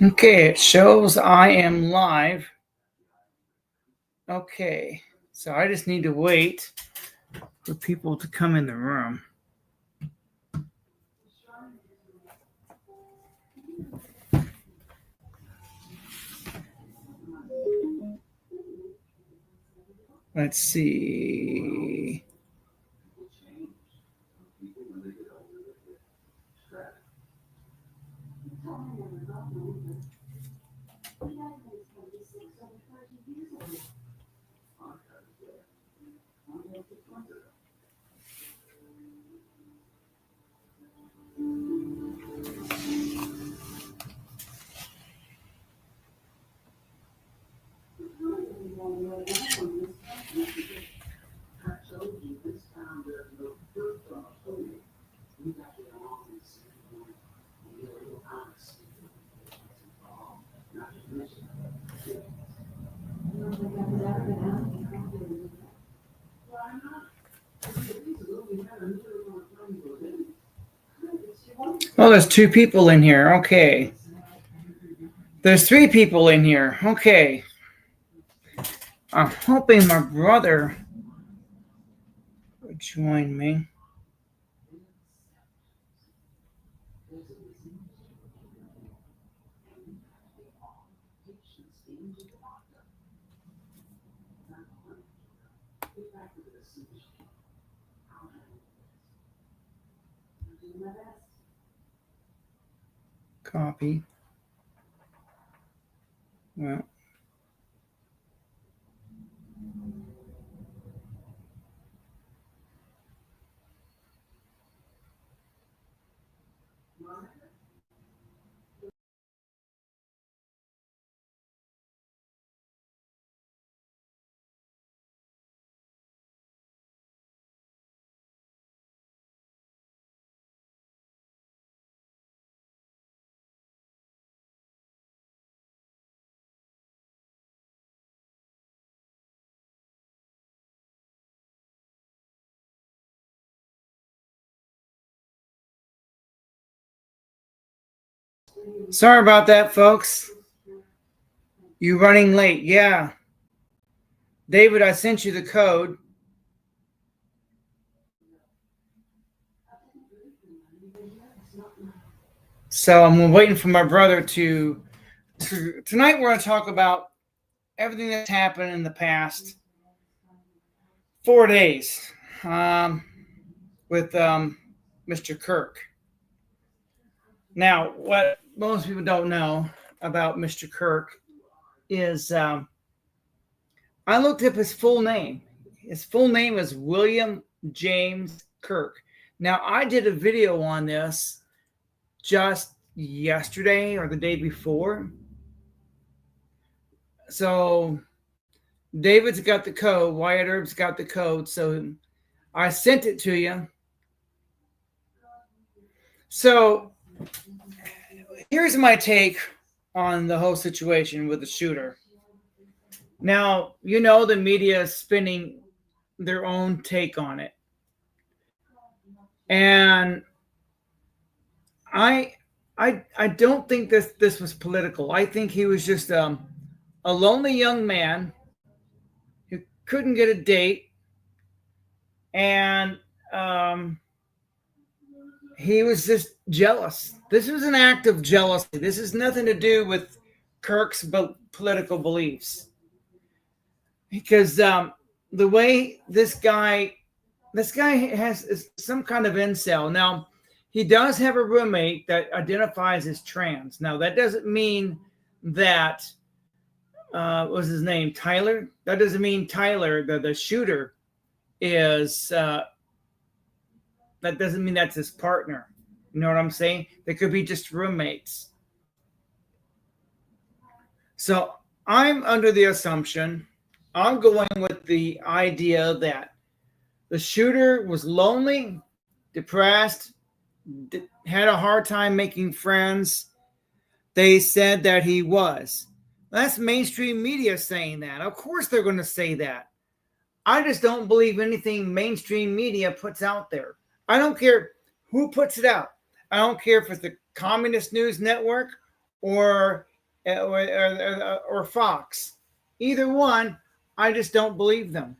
Okay, it shows I am live. Okay, so I just need to wait for people to come in the room. Let's see. Oh, there's 2 people in here. Okay. There's 3 people in here. Okay. I'm hoping my brother would join me. Copy. Well. Sorry about that, folks. You running late. Yeah. David, I sent you the code. So I'm waiting for my brother to tonight we're going to talk about everything that's happened in the past 4 days with Mr. Kirk. Now, what most people don't know about Mr. Kirk is I looked up his full name. His full name is William James Kirk. Now, I did a video on this just yesterday or the day before. So David's got the code. Wyatt Earp's got the code. So I sent it to you. So here's my take on the whole situation with the shooter. Now, you know, the media is spinning their own take on it. And I don't think this was political. I think he was just a lonely young man who couldn't get a date, and he was just jealous. This was an act of jealousy. This has nothing to do with Kirk's political beliefs, because the way this guy has some kind of incel. Now, he does have a roommate that identifies as trans. Now, that doesn't mean that what was his name, Tyler? That doesn't mean Tyler, the shooter, is that doesn't mean that's his partner. You know what I'm saying? They could be just roommates. So I'm under the assumption, I'm going with the idea that the shooter was lonely, depressed, had a hard time making friends. They said that he was. That's mainstream media saying that. Of course they're going to say that. I just don't believe anything mainstream media puts out there. I don't care who puts it out. I don't care if it's the Communist News Network or or Fox. Either one, I just don't believe them.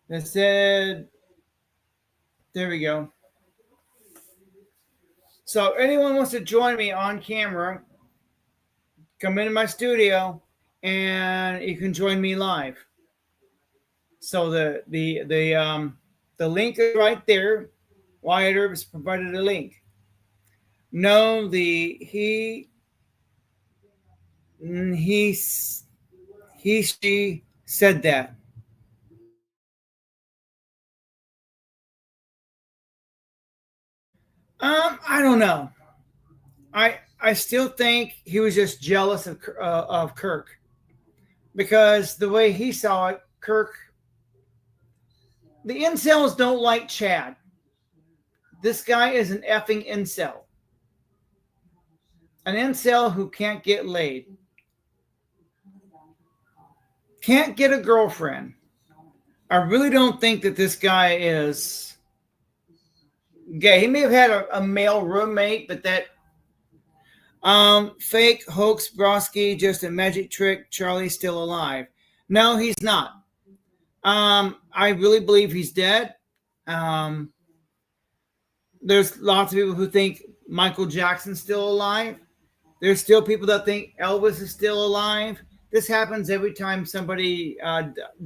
They said, there we go. So if anyone wants to join me on camera, come into my studio and you can join me live. So the link is right there. Wyatt Earp provided a link. No, he she said that. I don't know. I still think he was just jealous of Kirk, because the way he saw it, Kirk, the incels don't like Chad. This guy is an effing incel. An incel who can't get laid, can't get a girlfriend. I really don't think that this guy is gay. He may have had a male roommate, but that fake hoax Broski, just a magic trick. Charlie's still alive. No, he's not. I really believe he's dead. Um, there's lots of people who think Michael Jackson's still alive. There's still people that think Elvis is still alive. This happens every time somebody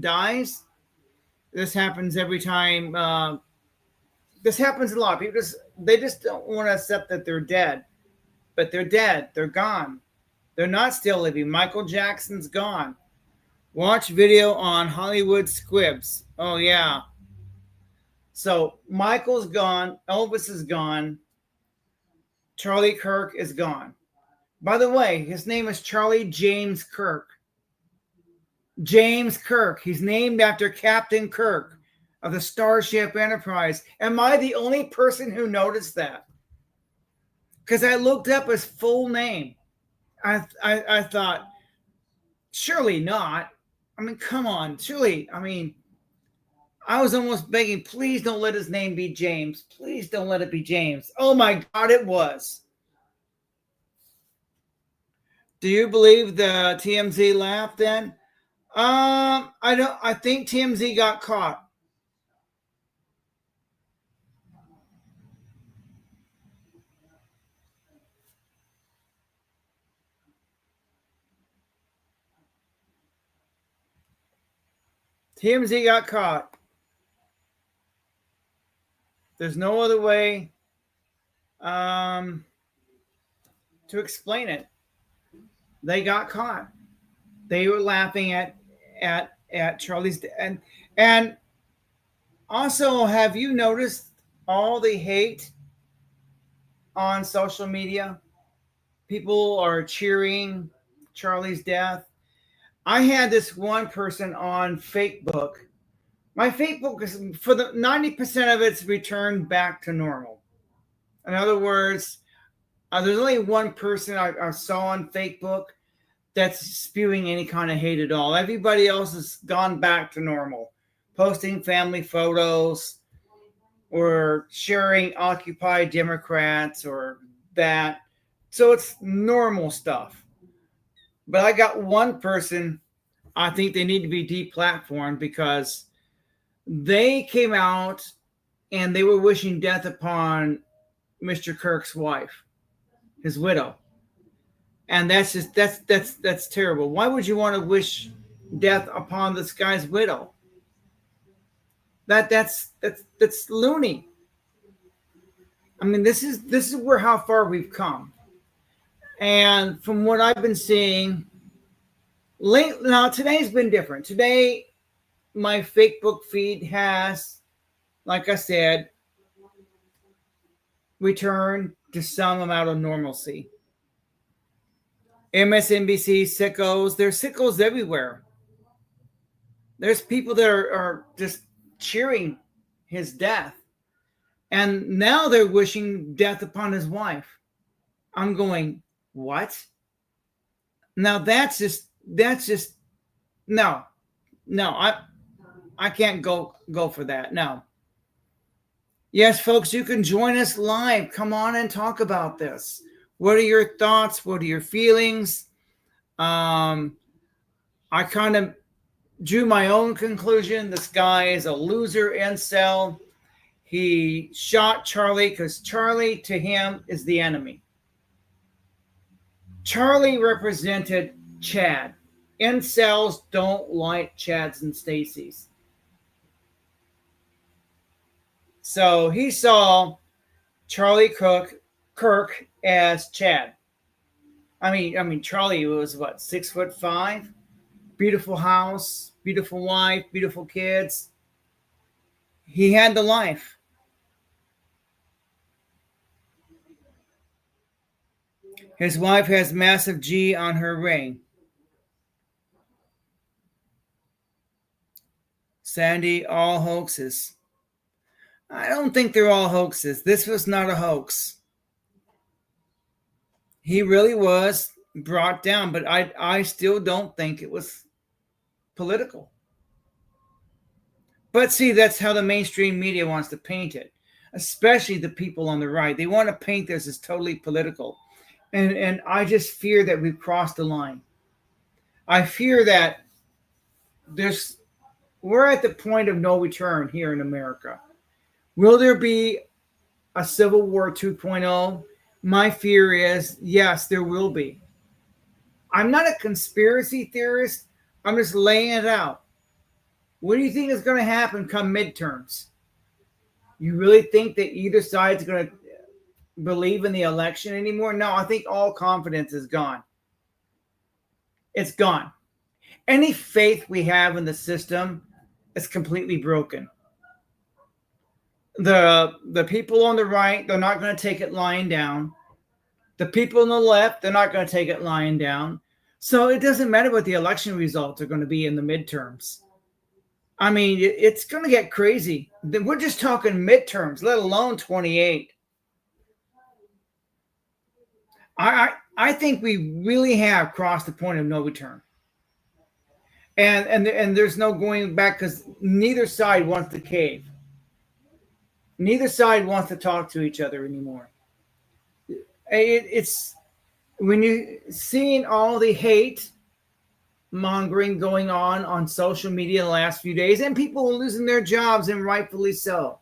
dies. This happens every time. This happens a lot. People they just don't want to accept that they're dead, but they're dead. They're gone. They're not still living. Michael Jackson's gone. Watch video on Hollywood Squibs. Oh yeah. So Michael's gone. Elvis is gone. Charlie Kirk is gone. By the way, his name is Charlie James Kirk. James Kirk. He's named after Captain Kirk of the Starship Enterprise. Am I the only person who noticed that? Because I looked up his full name. I thought, surely not. I mean, come on. Surely, I mean, I was almost begging, please don't let his name be James. Please don't let it be James. Oh my God, it was. Do you believe the TMZ laughed then? I don't. I think TMZ got caught. TMZ got caught. There's no other way to explain it. They got caught. They were laughing at Charlie's and also, have you noticed all the hate on social media? People are cheering Charlie's death. I had this one person on Facebook. My Facebook is, for the 90% of it's returned back to normal. In other words, there's only one person I saw on Facebook that's spewing any kind of hate at all. Everybody else has gone back to normal, posting family photos or sharing Occupy Democrats or that. So it's normal stuff. But I got one person, I think they need to be deplatformed because they came out and they were wishing death upon Mr. Kirk's wife, his widow. And that's terrible. Why would you want to wish death upon this guy's widow? That's loony. I mean, this is where how far we've come. And from what I've been seeing, now today's been different. Today, my Facebook feed has, like I said, returned to some amount of normalcy. MSNBC sickos, there's sickos everywhere. There's people that are just cheering his death. And now they're wishing death upon his wife. I'm going, what? Now that's just no, no, I can't go for that. No. Yes, folks, you can join us live. Come on and talk about this. What are your thoughts? What are your feelings? I kind of drew my own conclusion. This guy is a loser incel. He shot Charlie because Charlie to him is the enemy. Charlie represented Chad. Incels don't like Chads and Stacys. So he saw Charlie Kirk as Chad. I mean, Charlie was what, 6'5", beautiful house, beautiful wife, beautiful kids. He had the life. His wife has massive G on her ring. Sandy, all hoaxes. I don't think they're all hoaxes. This was not a hoax. He really was brought down, but I still don't think it was political. But see, that's how the mainstream media wants to paint it, especially the people on the right. They want to paint this as totally political. And I just fear that we've crossed the line. I fear that we're at the point of no return here in America. Will there be a Civil War 2.0? My fear is yes, there will be. I'm not a conspiracy theorist. I'm just laying it out. What do you think is going to happen come midterms? You really think that either side is going to believe in the election anymore? No, I think all confidence is gone. It's gone. Any faith we have in the system is completely broken. The people on the right, they're not going to take it lying down. The people on the left, they're not going to take it lying down. So it doesn't matter what the election results are going to be in the midterms. I mean, it's going to get crazy. We're just talking midterms, let alone 28. I think we really have crossed the point of no return. And there's no going back because neither side wants to cave. Neither side wants to talk to each other anymore. It's when you seeing all the hate mongering going on social media in the last few days, and people losing their jobs, and rightfully so.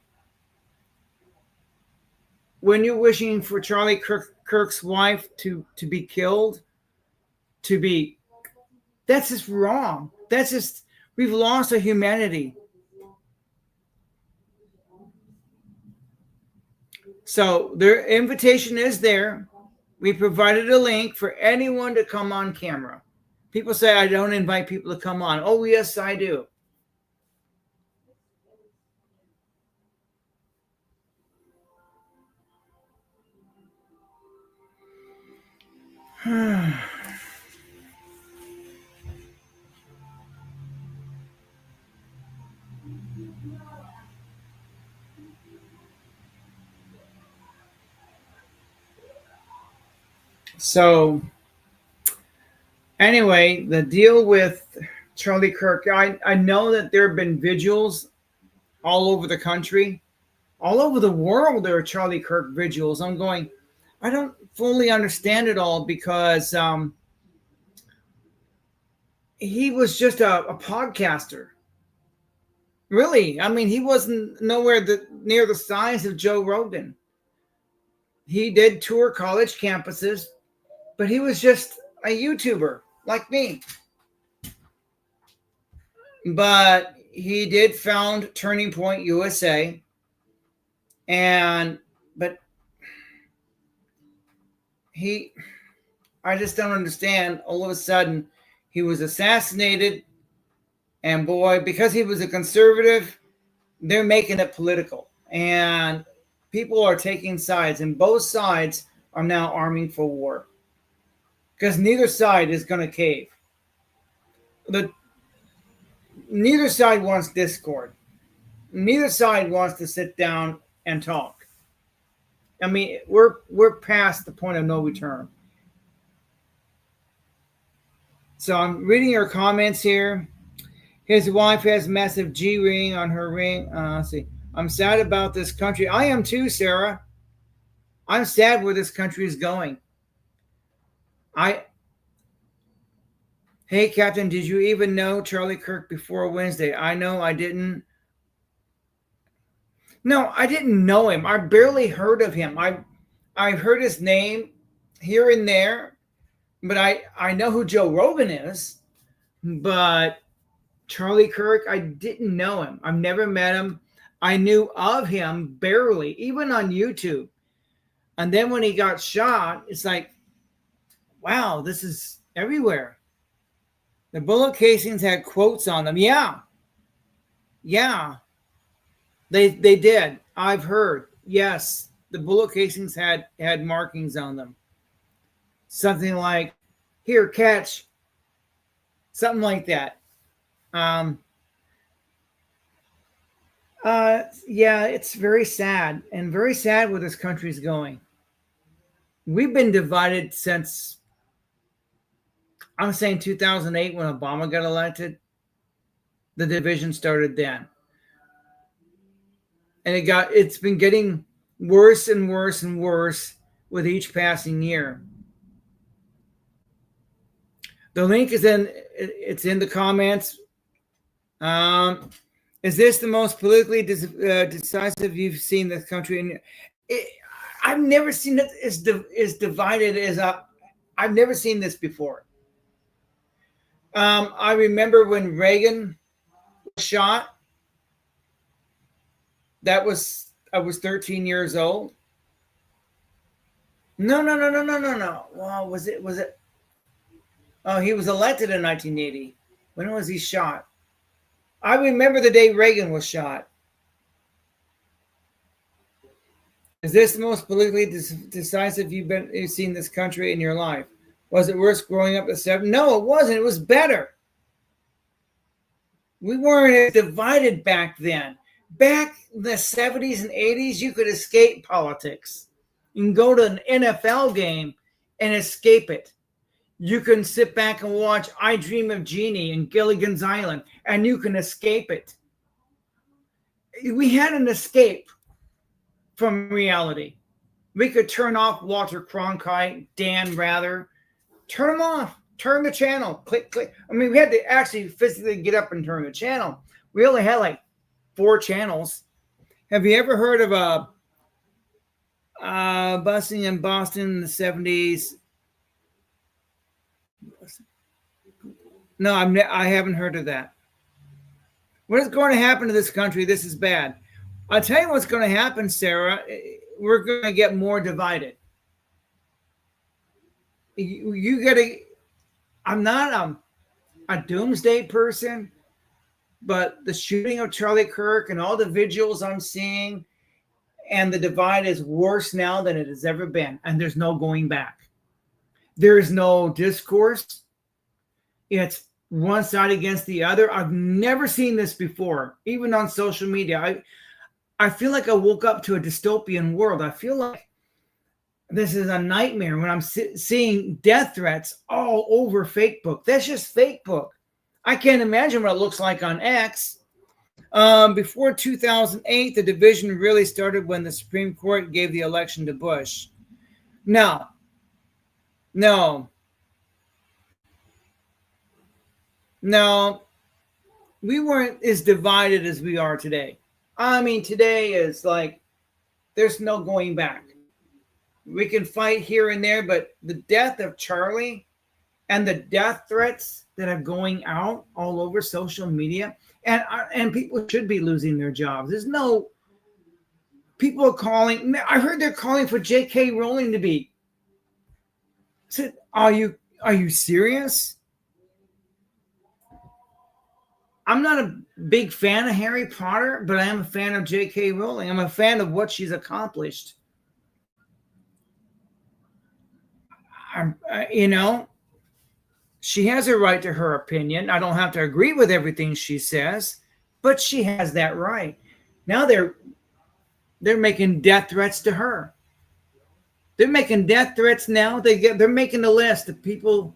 When you're wishing for Charlie Kirk's wife to be killed, that's just wrong. That's just, we've lost our humanity. So their invitation is there. We provided a link for anyone to come on camera. People say I don't invite people to come on. Oh, yes, I do. So anyway, the deal with Charlie Kirk, I know that there have been vigils all over the country, all over the world. There are Charlie Kirk vigils. I'm going, I don't fully understand it all because he was just a podcaster. Really, I mean, he wasn't nowhere near the size of Joe Rogan. He did tour college campuses, but he was just a YouTuber like me. But he did found Turning Point USA, but I just don't understand. All of a sudden, he was assassinated, and boy, because he was a conservative, they're making it political, and people are taking sides, and both sides are now arming for war because neither side is going to cave. Neither side wants discord. Neither side wants to sit down and talk. I mean, we're past the point of no return. So I'm reading your comments here. His wife has massive G ring on her ring. Let's see. I'm sad about this country. I am too, Sarah. I'm sad where this country is going. Hey, Captain, did you even know Charlie Kirk before Wednesday? I know I didn't. No, I didn't know him. I barely heard of him. I've heard his name here and there, but I know who Joe Rogan is. But Charlie Kirk, I didn't know him. I've never met him. I knew of him barely, even on YouTube. And then when he got shot, it's like, wow, this is everywhere. The bullet casings had quotes on them. Yeah. They did. I've heard. Yes. The bullet casings had markings on them. Something like, here, catch. Something like that. Yeah, it's very sad, and very sad where this country's going. We've been divided since, I'm saying 2008 when Obama got elected. The division started then. And it's been getting worse and worse and worse with each passing year. The link is it's in the comments. Is this the most politically decisive you've seen this country? I've never seen it as divided as I've never seen this before. I remember when Reagan was shot. I was 13 years old. No. Well, was it? Oh, he was elected in 1980. When was he shot? I remember the day Reagan was shot. Is this the most politically decisive you've seen this country in your life? Was it worse growing up at 7? No, it wasn't. It was better. We weren't as divided back then. Back in the 70s and 80s, you could escape politics. You can go to an NFL game and escape it. You can sit back and watch I Dream of Jeannie and Gilligan's Island, and you can escape it. We had an escape from reality. We could turn off Walter Cronkite, Dan Rather. Turn them off. Turn the channel. Click. I mean, we had to actually physically get up and turn the channel. We only had like 4 channels. Have you ever heard of busing in Boston in the 70s? No, I haven't heard of that. What is going to happen to this country? This is bad. I'll tell you what's going to happen, Sarah. We're going to get more divided. You got to. I'm not a doomsday person, but the shooting of Charlie Kirk and all the vigils I'm seeing, and the divide is worse now than it has ever been, and there's no going back. There is no discourse. It's one side against the other. I've never seen this before, even on social media. I feel like I woke up to a dystopian world. I feel like this is a nightmare when I'm seeing death threats all over Facebook. That's just Facebook. I can't imagine what it looks like on X. Before 2008, the division really started when the Supreme Court gave the election to Bush. No. We weren't as divided as we are today. I mean, today is like, there's no going back. We can fight here and there, but the death of Charlie and the death threats that are going out all over social media, and people should be losing their jobs. There's no people are calling. I heard they're calling for J.K. Rowling to be. Said, are you serious? I'm not a big fan of Harry Potter, but I am a fan of J.K. Rowling. I'm a fan of what she's accomplished. She has a right to her opinion. I don't have to agree with everything she says, but she has that right. Now they're making death threats to her. They're making death threats now. They're making a list of people.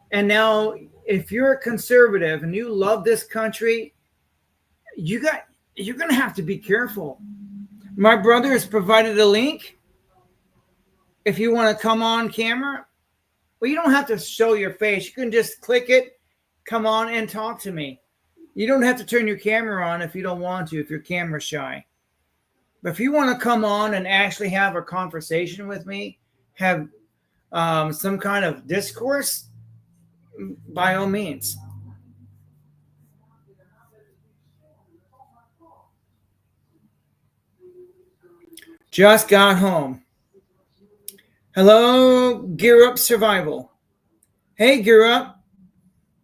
And now, if you're a conservative and you love this country, you're going to have to be careful. My brother has provided a link. If you want to come on camera, well, you don't have to show your face. You can just click it, come on and talk to me. You don't have to turn your camera on if you don't want to, if you're camera shy. But if you want to come on and actually have a conversation with me, have some kind of discourse, by all means. Just got home. Hello, Gear Up Survival. Hey, Gear Up.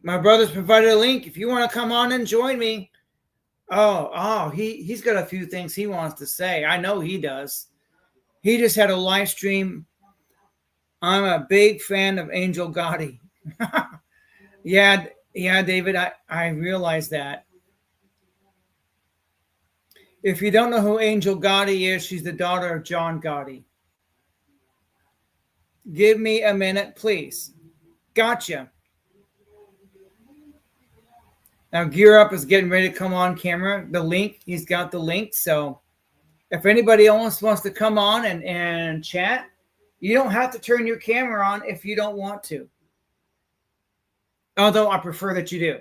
My brother's provided a link. If you want to come on and join me. He's got a few things he wants to say. I know he does. He just had a live stream. I'm a big fan of Angel Gotti. yeah, David, I realize that. If you don't know who Angel Gotti is, she's the daughter of John Gotti. Give me a minute, please. Gotcha. Now, Gear Up is getting ready to come on camera. The link, he's got the link. So if anybody else wants to come on and chat, you don't have to turn your camera on if you don't want to. Although I prefer that you do.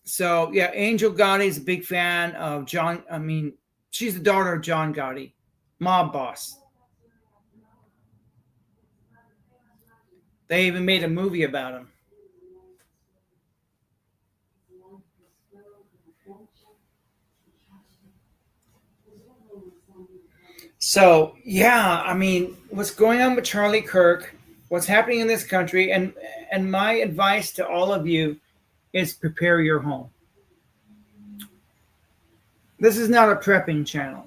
So, yeah, Angel Gotti is a big fan of John. I mean, she's the daughter of John Gotti, mob boss. They even made a movie about him. So, yeah, I mean, what's going on with Charlie Kirk, what's happening in this country, and my advice to all of you is prepare your home. This is not a prepping channel.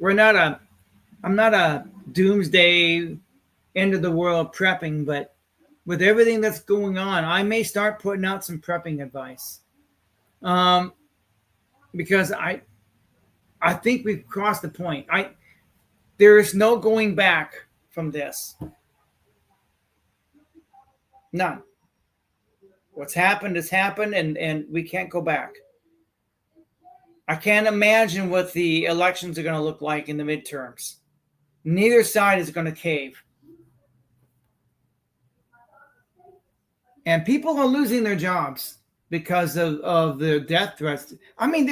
I'm not a doomsday end of the world prepping, but with everything that's going on, I may start putting out some prepping advice. Because I think we've crossed the point. There is no going back from this. None. What's happened has happened, and we can't go back. I can't imagine what the elections are going to look like in the midterms. Neither side is going to cave. And people are losing their jobs because of the death threats. I mean,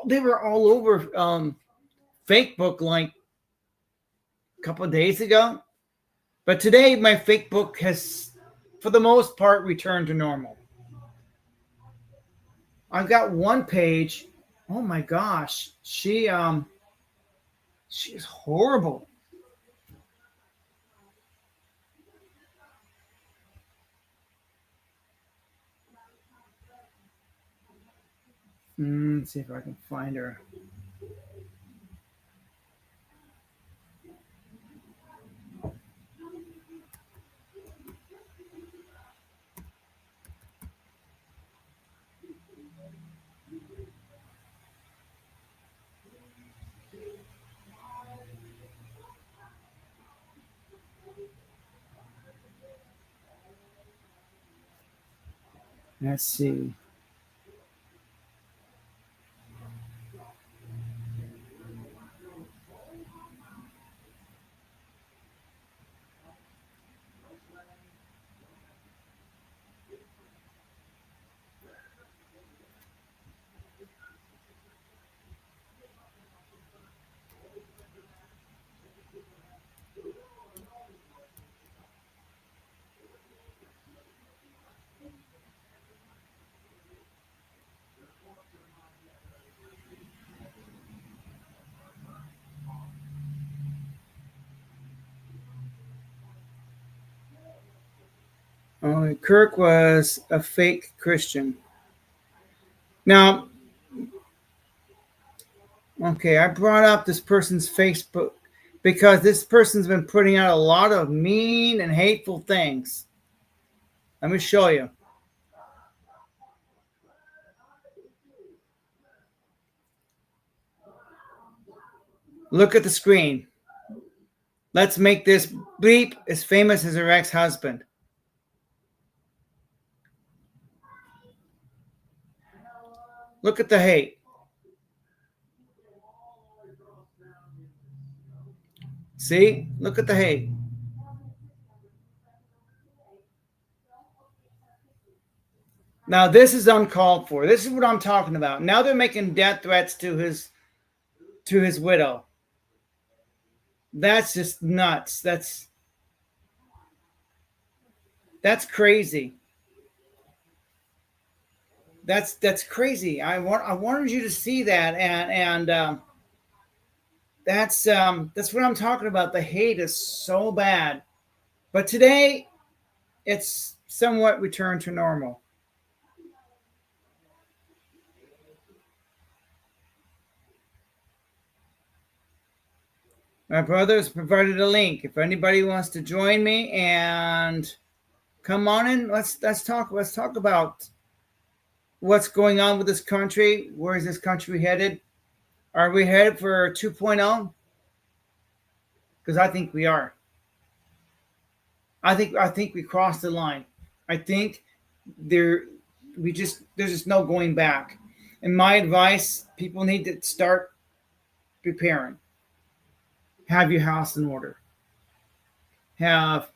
they were all over Facebook like a couple of days ago. But today, my Facebook has, for the most part, returned to normal. I've got one page. Oh my gosh, she is horrible. Let's see if I can find her. Let's see. Kirk was a fake Christian. Now, okay, I brought up this person's Facebook because this person's been putting out a lot of mean and hateful things. Let me show you. Look at the screen. Let's make this bleep as famous as her ex-husband. Look at the hate. See? Look at the hate. Now this is uncalled for. This is what I'm talking about. Now they're making death threats to his widow. That's just nuts. That's crazy. That's crazy. I wanted you to see that, and that's what I'm talking about. The hate is so bad, but today it's somewhat returned to normal. My brother has provided a link. If anybody wants to join me and come on in, let's talk. Let's talk about what's going on with this country. Where is this country headed? Are we headed for 2.0? Because I think we are. I think we crossed the line. I think there's just no going back. And my advice, people need to start preparing. Have your house in order. Have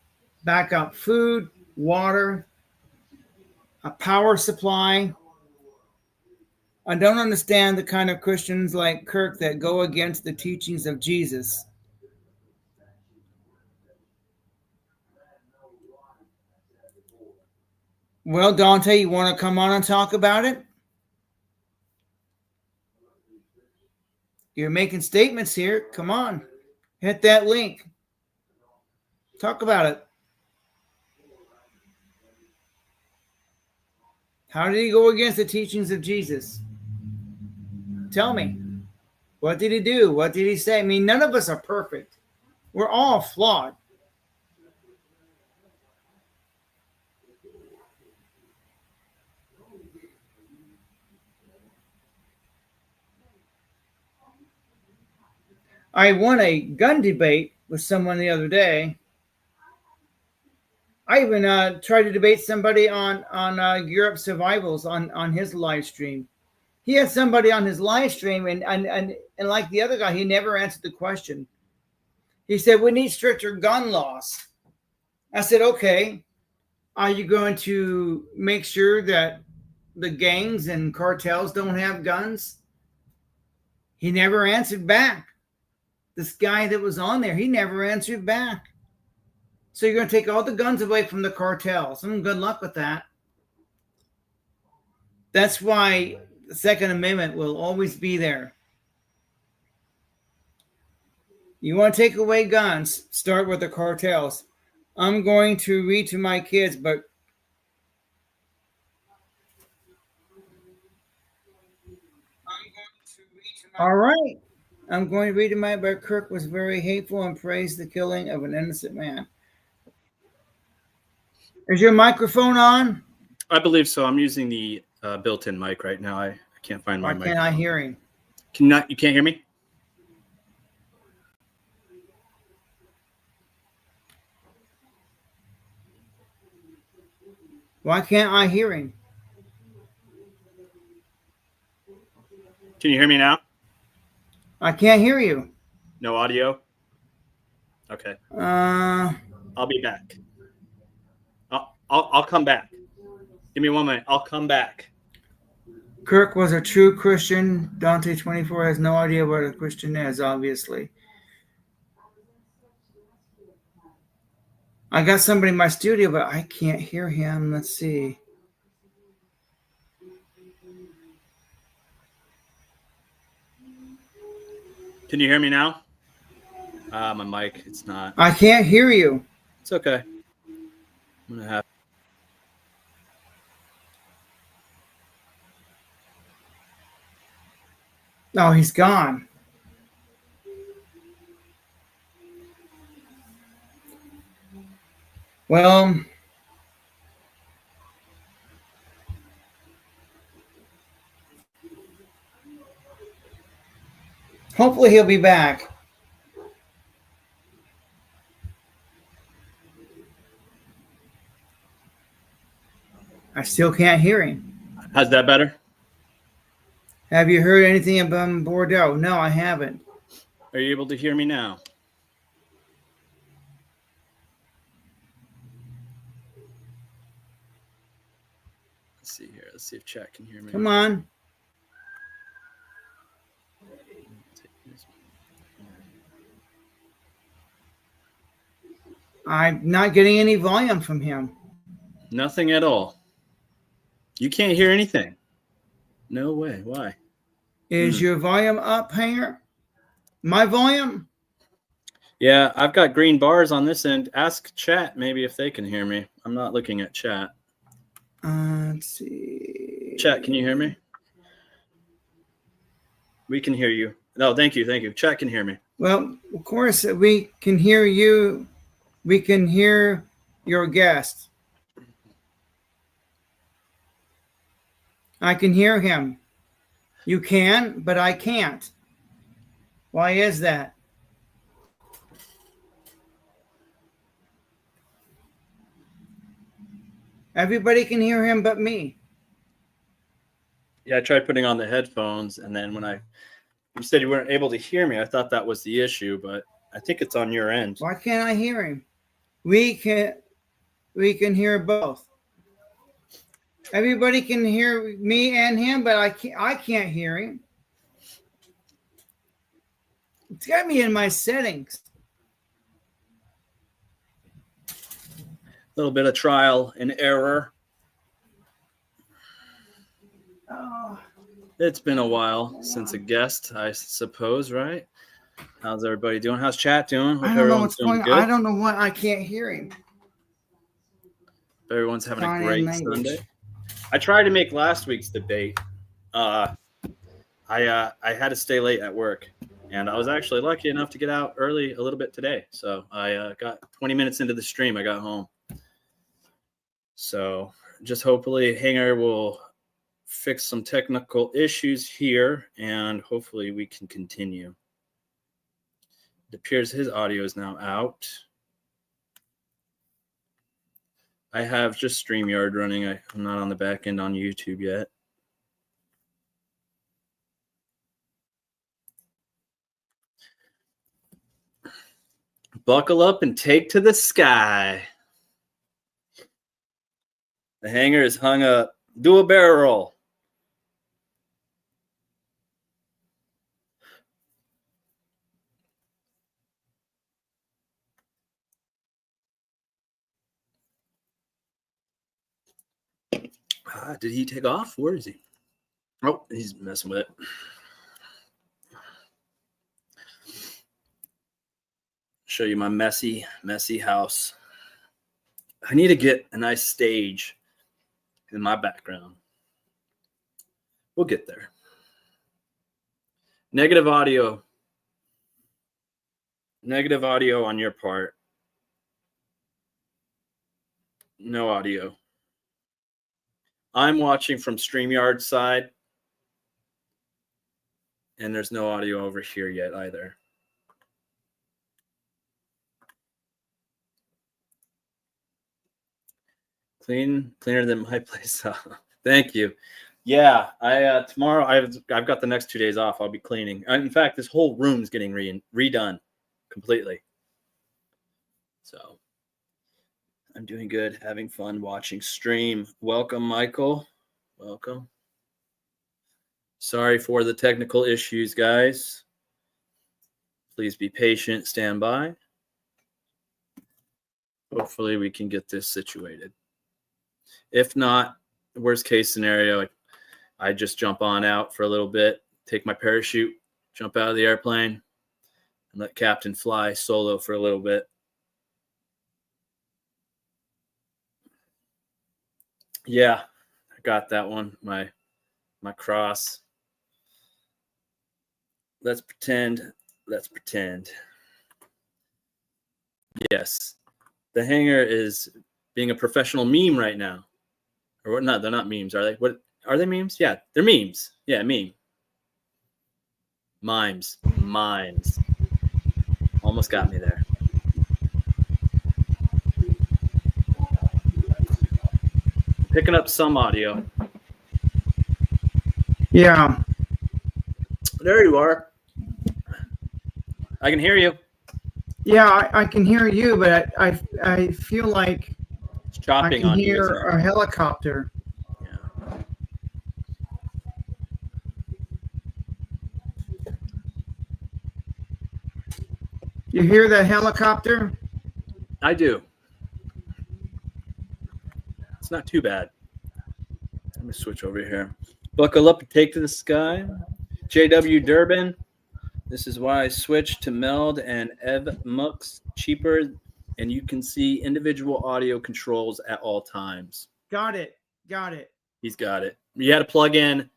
backup food, water, a power supply. I don't understand the kind of Christians like Kirk that go against the teachings of Jesus. Well, Dante, you want to come on and talk about it? You're making statements here. Come on. Hit that link. Talk about it. How did he go against the teachings of Jesus? Tell me. What did he do? What did he say? I mean, none of us are perfect. We're all flawed. I won a gun debate with someone the other day. I even tried to debate somebody on Europe survivals on his live stream. He had somebody on his live stream, and like the other guy, he never answered the question. He said, we need stricter gun laws. I said, okay, are you going to make sure that the gangs and cartels don't have guns? He never answered back. This guy that was on there, he never answered back. So you're going to take all the guns away from the cartels. Good luck with that. That's why the Second Amendment will always be there. You want to take away guns, start with the cartels. I'm going to read to my kids, but all right. I'm going to read to my, but Kirk was very hateful and praised the killing of an innocent man. Is your microphone on? I believe so. I'm using the built-in mic right now. I can't find my mic. Why can't I hear him? You can't hear me? Why can't I hear him? Can you hear me now? I can't hear you. No audio? Okay. I'll be back. I'll come back. Give me 1 minute. I'll come back. Kirk was a true Christian. Dante 24 has no idea what a Christian is, obviously. I got somebody in my studio, but I can't hear him. Let's see. Can you hear me now? My mic, it's not. I can't hear you. It's okay. I'm going to have. No, he's gone. Well, hopefully he'll be back. I still can't hear him. How's that better? Have you heard anything about Bordeaux? No, I haven't. Are you able to hear me now? Let's see here. Let's see if chat can hear me. Come on. I'm not getting any volume from him. Nothing at all. You can't hear anything. No way. Why? Is your volume up, Hanger? My volume? Yeah, I've got green bars on this end. Ask chat maybe if they can hear me. I'm not looking at chat. Let's see. Chat, can you hear me? We can hear you. No, thank you. Thank you. Chat can hear me. Well, of course, we can hear you. We can hear your guest. I can hear him. You can, but I can't. Why is that? Everybody can hear him but me. Yeah, I tried putting on the headphones, and then when you said you weren't able to hear me, I thought that was the issue, but I think it's on your end. Why can't I hear him? We can hear both. Everybody can hear me and him, but I can't hear him. It's got me in my settings. A little bit of trial and error. Oh. It's been a while since a guest, I suppose, right? How's everybody doing? How's chat doing? I don't know what's going on. I don't know why I can't hear him. Everyone's having a great Sunday. I tried to make last week's debate. I had to stay late at work, and I was actually lucky enough to get out early a little bit today. So I got 20 minutes into the stream. I got home. So just hopefully Hanger will fix some technical issues here, and hopefully we can continue. It appears his audio is now out. I have just StreamYard running. I'm not on the back end on YouTube yet. Buckle up and take to the sky. The Hanger is hung up. Do a barrel roll. Did he take off? Where is he? Oh, he's messing with it. Show you my messy house. I need to get a nice stage in my background. We'll get there. Negative audio. Negative audio on your part. No audio. I'm watching from StreamYard side, and there's no audio over here yet either. Cleaner than my place. Thank you. Yeah, tomorrow I've got the next 2 days off. I'll be cleaning. In fact, this whole room's getting redone completely. So I'm doing good, having fun watching stream. Welcome, Michael. Welcome. Sorry for the technical issues, guys. Please be patient. Stand by. Hopefully we can get this situated. If not, worst case scenario, I just jump on out for a little bit, take my parachute, jump out of the airplane, and let Captain fly solo for a little bit. Yeah, I got that one. My cross. Let's pretend. Yes. The Hanger is being a professional meme right now. Or what? No, they're not memes, are they? What are they, memes? Yeah, they're memes. Yeah, meme. Mimes. Almost got me there. The picking up some audio. Yeah. There you are. I can hear you. Yeah, I can hear you, but I feel like It's I chopping can on you, hear isn't it? a helicopter. Yeah. You hear that helicopter? I do. It's not too bad. Let me switch over here. Buckle up and take to the sky. JW Durbin. This is why I switched to Meld and EvMux cheaper, and you can see individual audio controls at all times. Got it. Got it. He's got it. You had to plug in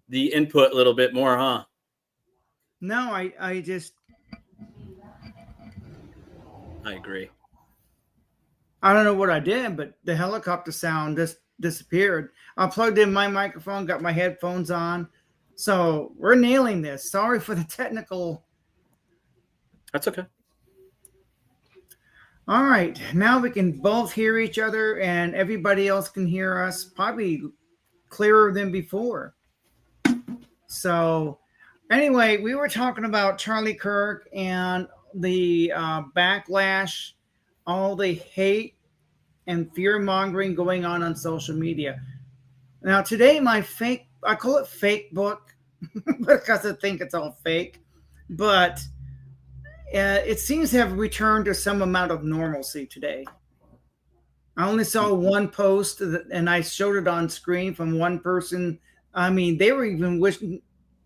the input a little bit more, huh? No, I just I agree. I don't know what I did, but the helicopter sound just disappeared. I plugged in my microphone, got my headphones on. So we're nailing this. Sorry for the technical. That's okay. All right. Now we can both hear each other and everybody else can hear us probably clearer than before. So anyway, we were talking about Charlie Kirk and the backlash, all the hate and fear mongering going on social media. Now, today, I call it fake book because I think it's all fake, but it seems to have returned to some amount of normalcy today. I only saw one post and I showed it on screen from one person. I mean, they were even wishing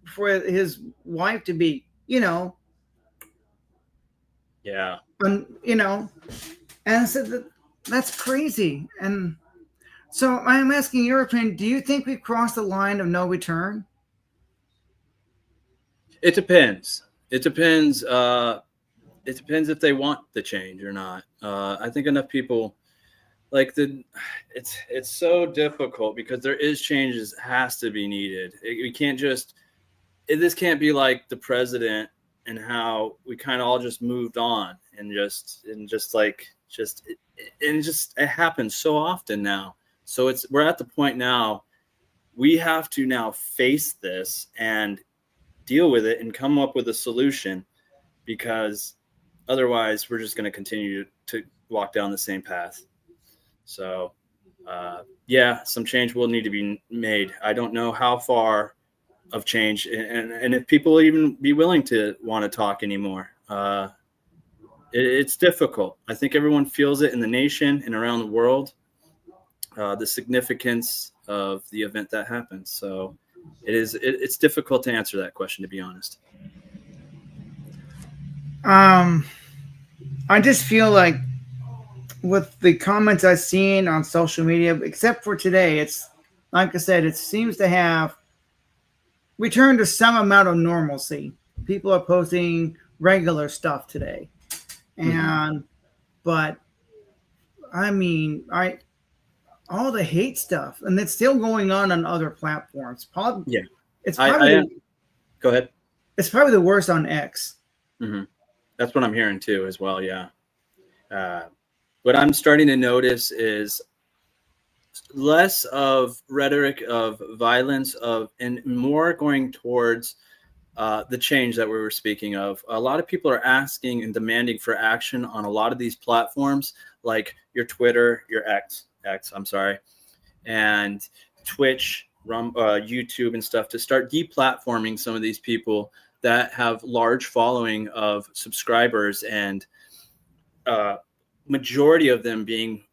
for his wife to be, Yeah. and I said that's crazy. And so I'm asking your opinion. Do you think we've crossed the line of no return? It depends. It depends. It depends if they want the change or not. I think enough people it's so difficult because there is changes has to be needed. We can't just this can't be like the president and how we kind of all just moved on and it happens so often now. So we're at the point now we have to now face this and deal with it and come up with a solution, because otherwise we're just going to continue to walk down the same path. So some change will need to be made. I don't know how far of change and if people will even be willing to want to talk anymore. It's difficult. I think everyone feels it in the nation and around the world, the significance of the event that happened. So it's difficult to answer that question, to be honest. I just feel like with the comments I've seen on social media, except for today, it's like I said, it seems to have returned to some amount of normalcy. People are posting regular stuff today. And but I mean, all the hate stuff, and it's still going on other platforms. Yeah, it's probably go ahead. It's probably the worst on X. Mm-hmm. That's what I'm hearing too, as well. Yeah. What I'm starting to notice is less of rhetoric of violence and more going towards the change that we were speaking of. A lot of people are asking and demanding for action on a lot of these platforms, like your Twitter, your X, and Twitch, YouTube and stuff, to start deplatforming some of these people that have large following of subscribers, and majority of them being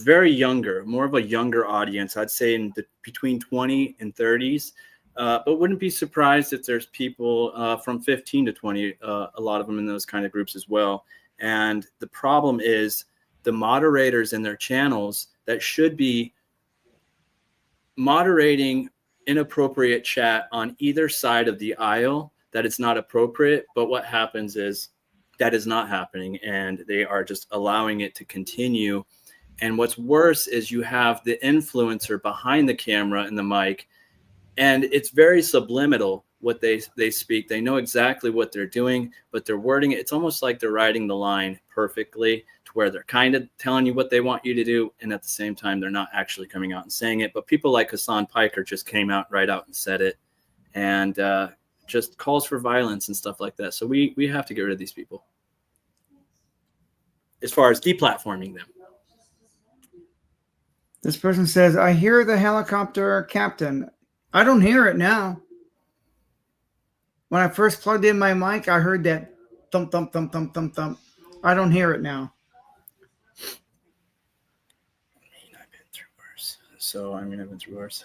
more of a younger audience. I'd say between 20 and 30s. But wouldn't be surprised if there's people from 15 to 20, a lot of them in those kind of groups as well. And the problem is the moderators in their channels that should be moderating inappropriate chat on either side of the aisle, that it's not appropriate. But what happens is that is not happening, and they are just allowing it to continue. And what's worse is you have the influencer behind the camera and the mic, and it's very subliminal what they speak. They know exactly what they're doing, but they're wording it. It's almost like they're riding the line perfectly where they're kind of telling you what they want you to do, and at the same time they're not actually coming out and saying it. But people like Hassan Piker just came out right out and said it, and just calls for violence and stuff like that. So we have to get rid of these people as far as deplatforming them. This person says, I hear the helicopter captain. I don't hear it now. When I first plugged in my mic, I heard that thump, thump, thump, thump, thump, thump. I don't hear it now. I've been through worse. So I've been through worse.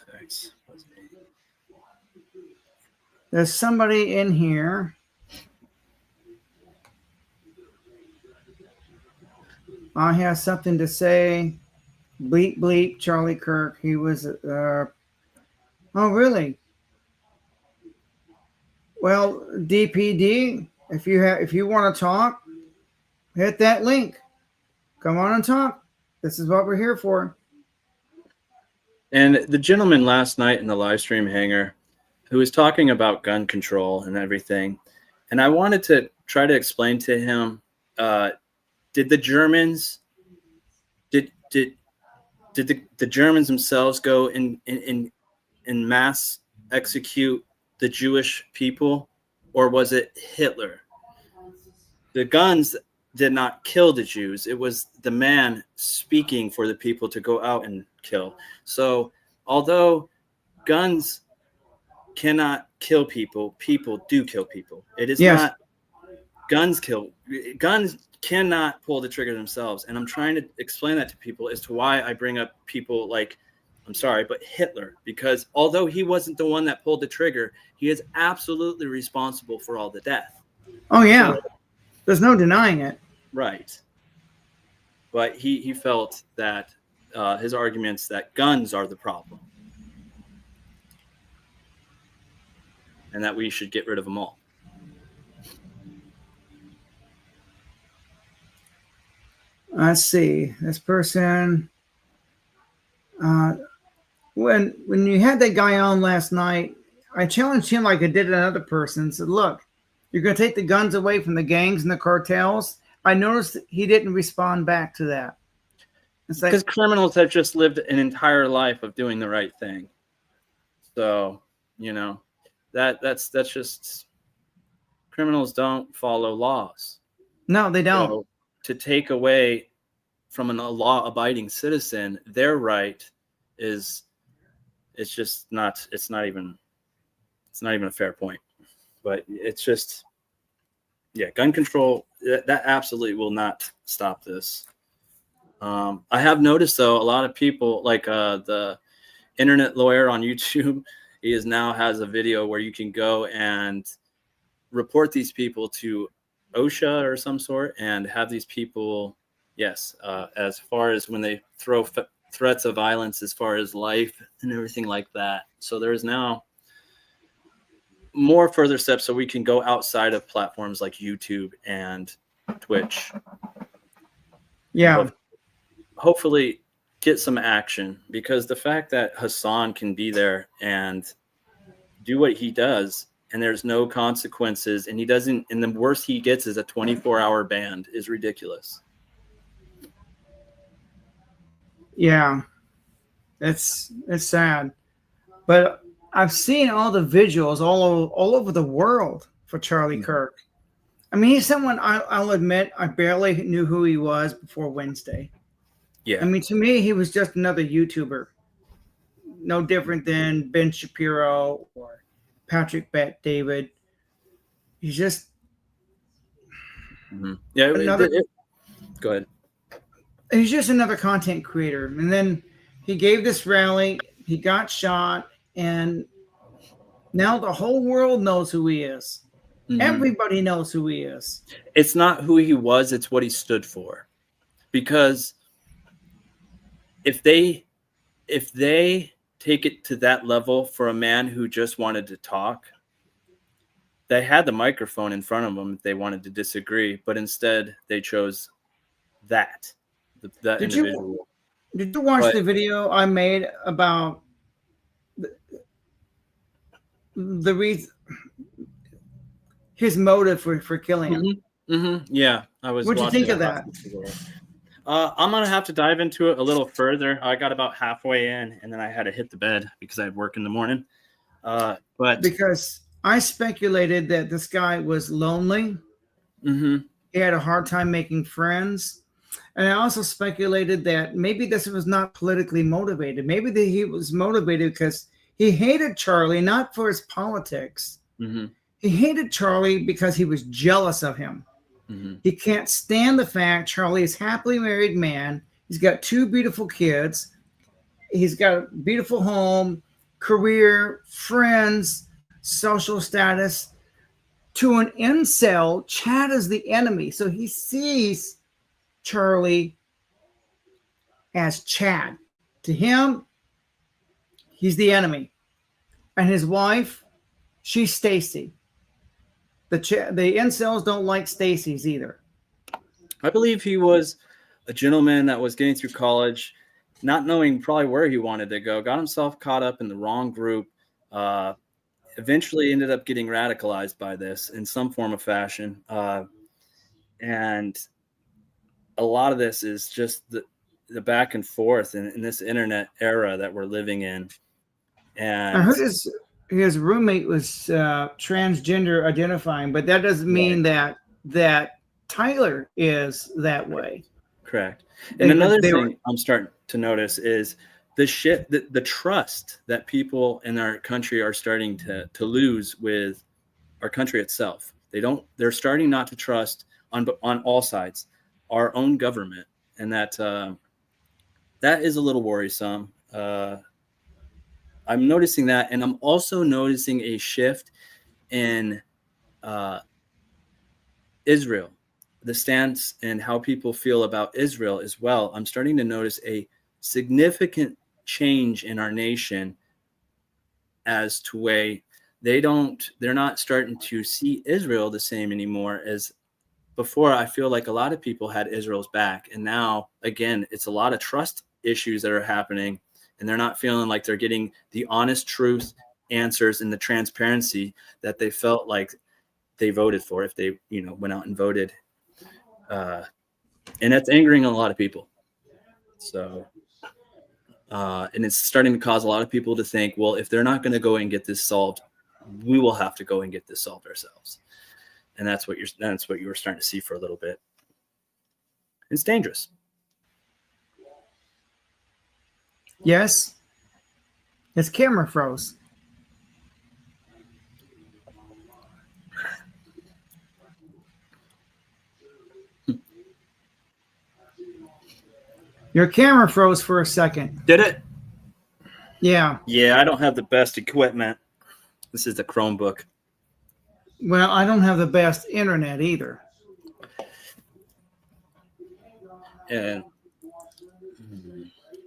There's somebody in here. I have something to say. Bleep, bleep, Charlie Kirk. He was, oh, really? Well, DPD, if you want to talk, hit that link. Come on and talk. This is what we're here for. And the gentleman last night in the live stream hangar who was talking about gun control and everything, and I wanted to try to explain to him, did the Germans, did the Germans themselves go in mass execute the Jewish people, or was it Hitler? The guns did not kill the Jews. It was the man speaking for the people to go out and kill. So although guns cannot kill people, people do kill people. It is not guns kill. Guns cannot pull the trigger themselves. And I'm trying to explain that to people as to why I bring up people like, I'm sorry, but Hitler, because although he wasn't the one that pulled the trigger, he is absolutely responsible for all the death. Oh, yeah. So, there's no denying it. Right. But he felt that his arguments that guns are the problem and that we should get rid of them all. Let's see. This person... When you had that guy on last night, I challenged him like I did another person and said, look, you're going to take the guns away from the gangs and the cartels. I noticed that he didn't respond back to that. It's like, because criminals have just lived an entire life of doing the right thing. So, you know, that's just, criminals don't follow laws. No, they don't. So, to take away from a law-abiding citizen their right is... it's not even a fair point. But it's just, yeah, gun control, that absolutely will not stop this. I have noticed, though, a lot of people, like the internet lawyer on YouTube, he now has a video where you can go and report these people to OSHA or some sort and have these people, yes, as far as when they throw threats of violence as far as life and everything like that. So there's now more further steps so we can go outside of platforms like YouTube and Twitch. Yeah. Hopefully get some action, because the fact that Hassan can be there and do what he does and there's no consequences, and he doesn't, and the worst he gets is a 24-hour ban, is ridiculous. Yeah. It's sad. But I've seen all the visuals all over the world for Charlie Kirk. I mean, he's someone I'll admit I barely knew who he was before Wednesday. Yeah. I mean, to me, he was just another YouTuber. No different than Ben Shapiro or Patrick Bet David. He's just... Yeah. Go ahead. He's just another content creator. And then he gave this rally, he got shot, and now the whole world knows who he is. Everybody knows who he is. It's not who he was, it's what he stood for. Because if they take it to that level for a man who just wanted to talk, they had the microphone in front of them if they wanted to disagree, but instead they chose that individual. Did you watch the video I made about the reason, his motive for killing him? Yeah, I was. What'd you think of that? I'm gonna have to dive into it a little further. I got about halfway in, and then I had to hit the bed because I had work in the morning. But Because I speculated that this guy was lonely. mm-hmm, He had a hard time making friends. And I also speculated that maybe this was not politically motivated. Maybe he was motivated because he hated Charlie, not for his politics. mm-hmm, He hated Charlie because he was jealous of him. mm-hmm. He can't stand the fact Charlie is a happily married man. He's got 2 beautiful kids. He's got a beautiful home, career, friends, social status. To an incel, Chad is the enemy. So he sees Charlie as Chad. To him, he's the enemy. And his wife, she's Stacy. The incels don't like Stacy's either. I believe he was a gentleman that was getting through college, not knowing probably where he wanted to go, got himself caught up in the wrong group, eventually ended up getting radicalized by this in some form of fashion. And a lot of this is just the back and forth in this internet era that we're living in. And I heard his roommate was transgender identifying, but that doesn't mean that Tyler is that way. Correct. And another thing I'm starting to notice is the trust that people in our country are starting to lose with our country itself. They're starting not to trust on all sides our own government, and that is a little worrisome. I'm noticing that, and I'm also noticing a shift in Israel, the stance and how people feel about Israel as well. I'm starting to notice a significant change in our nation as to way they're not starting to see Israel the same anymore as before. I feel like a lot of people had Israel's back, and now again, it's a lot of trust issues that are happening, and they're not feeling like they're getting the honest truth answers and the transparency that they felt like they voted for if they, went out and voted. And that's angering a lot of people. So, and it's starting to cause a lot of people to think, well, if they're not going to go and get this solved, we will have to go and get this solved ourselves. And that's what you were starting to see for a little bit. It's dangerous. Yes. His camera froze. Your camera froze for a second. Did it? Yeah. Yeah, I don't have the best equipment. This is the Chromebook. Well, I don't have the best internet either. And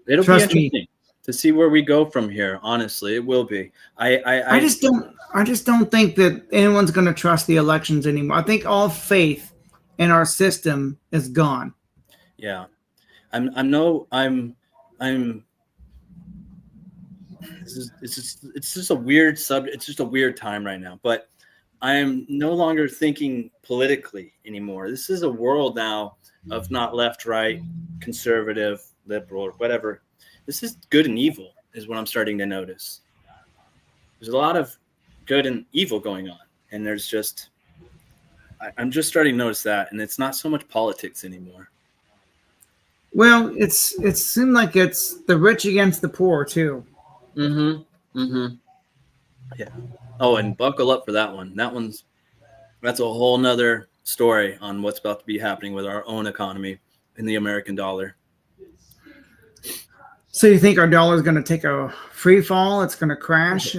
it'll be interesting to see where we go from here. Honestly, it will be. I just don't think that anyone's going to trust the elections anymore. I think all faith in our system is gone. Yeah, it's just a weird subject. It's just a weird time right now. But I am no longer thinking politically anymore. This is a world now of not left, right, conservative, liberal, or whatever. This is good and evil is what I'm starting to notice. There's a lot of good and evil going on. And I'm just starting to notice that. And it's not so much politics anymore. Well, it seemed like it's the rich against the poor too. Mm-hmm. Mm-hmm. Yeah. Oh, and buckle up for that one. That's a whole nother story on what's about to be happening with our own economy and the American dollar. So you think our dollar is going to take a free fall? It's going to crash?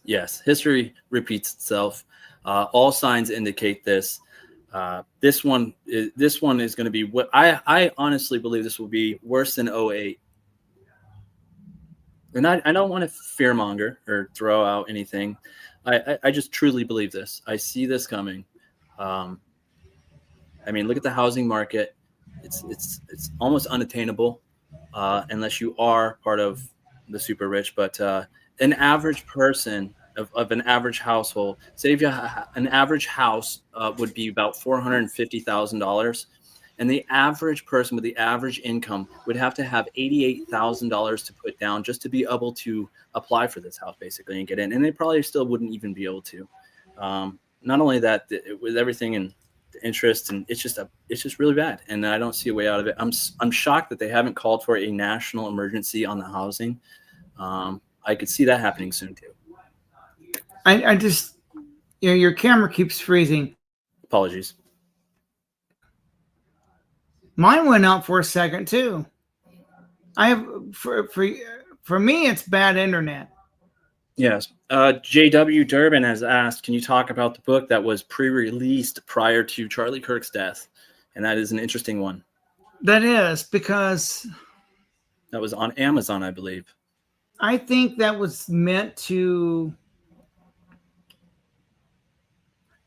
Yes. History repeats itself. All signs indicate this. This one is going to be what I honestly believe this will be worse than 2008. And I don't want to fearmonger or throw out anything. I just truly believe this. I see this coming. I mean, look at the housing market. It's almost unattainable unless you are part of the super rich. But an average person of an average household, say if you an average house would be about $450,000. And the average person with the average income would have to have $88,000 to put down just to be able to apply for this house, basically, and get in. And they probably still wouldn't even be able to. Not only that, with everything and the interest, and it's just really bad. And I don't see a way out of it. I'm shocked that they haven't called for a national emergency on the housing. I could see that happening soon too. I just, your camera keeps freezing. Apologies. Mine went out for a second too. I have for me, it's bad internet. Yes. J.W. Durbin has asked, can you talk about the book that was pre-released prior to Charlie Kirk's death? And that is an interesting one. That is, because that was on Amazon, I believe. I think that was meant to.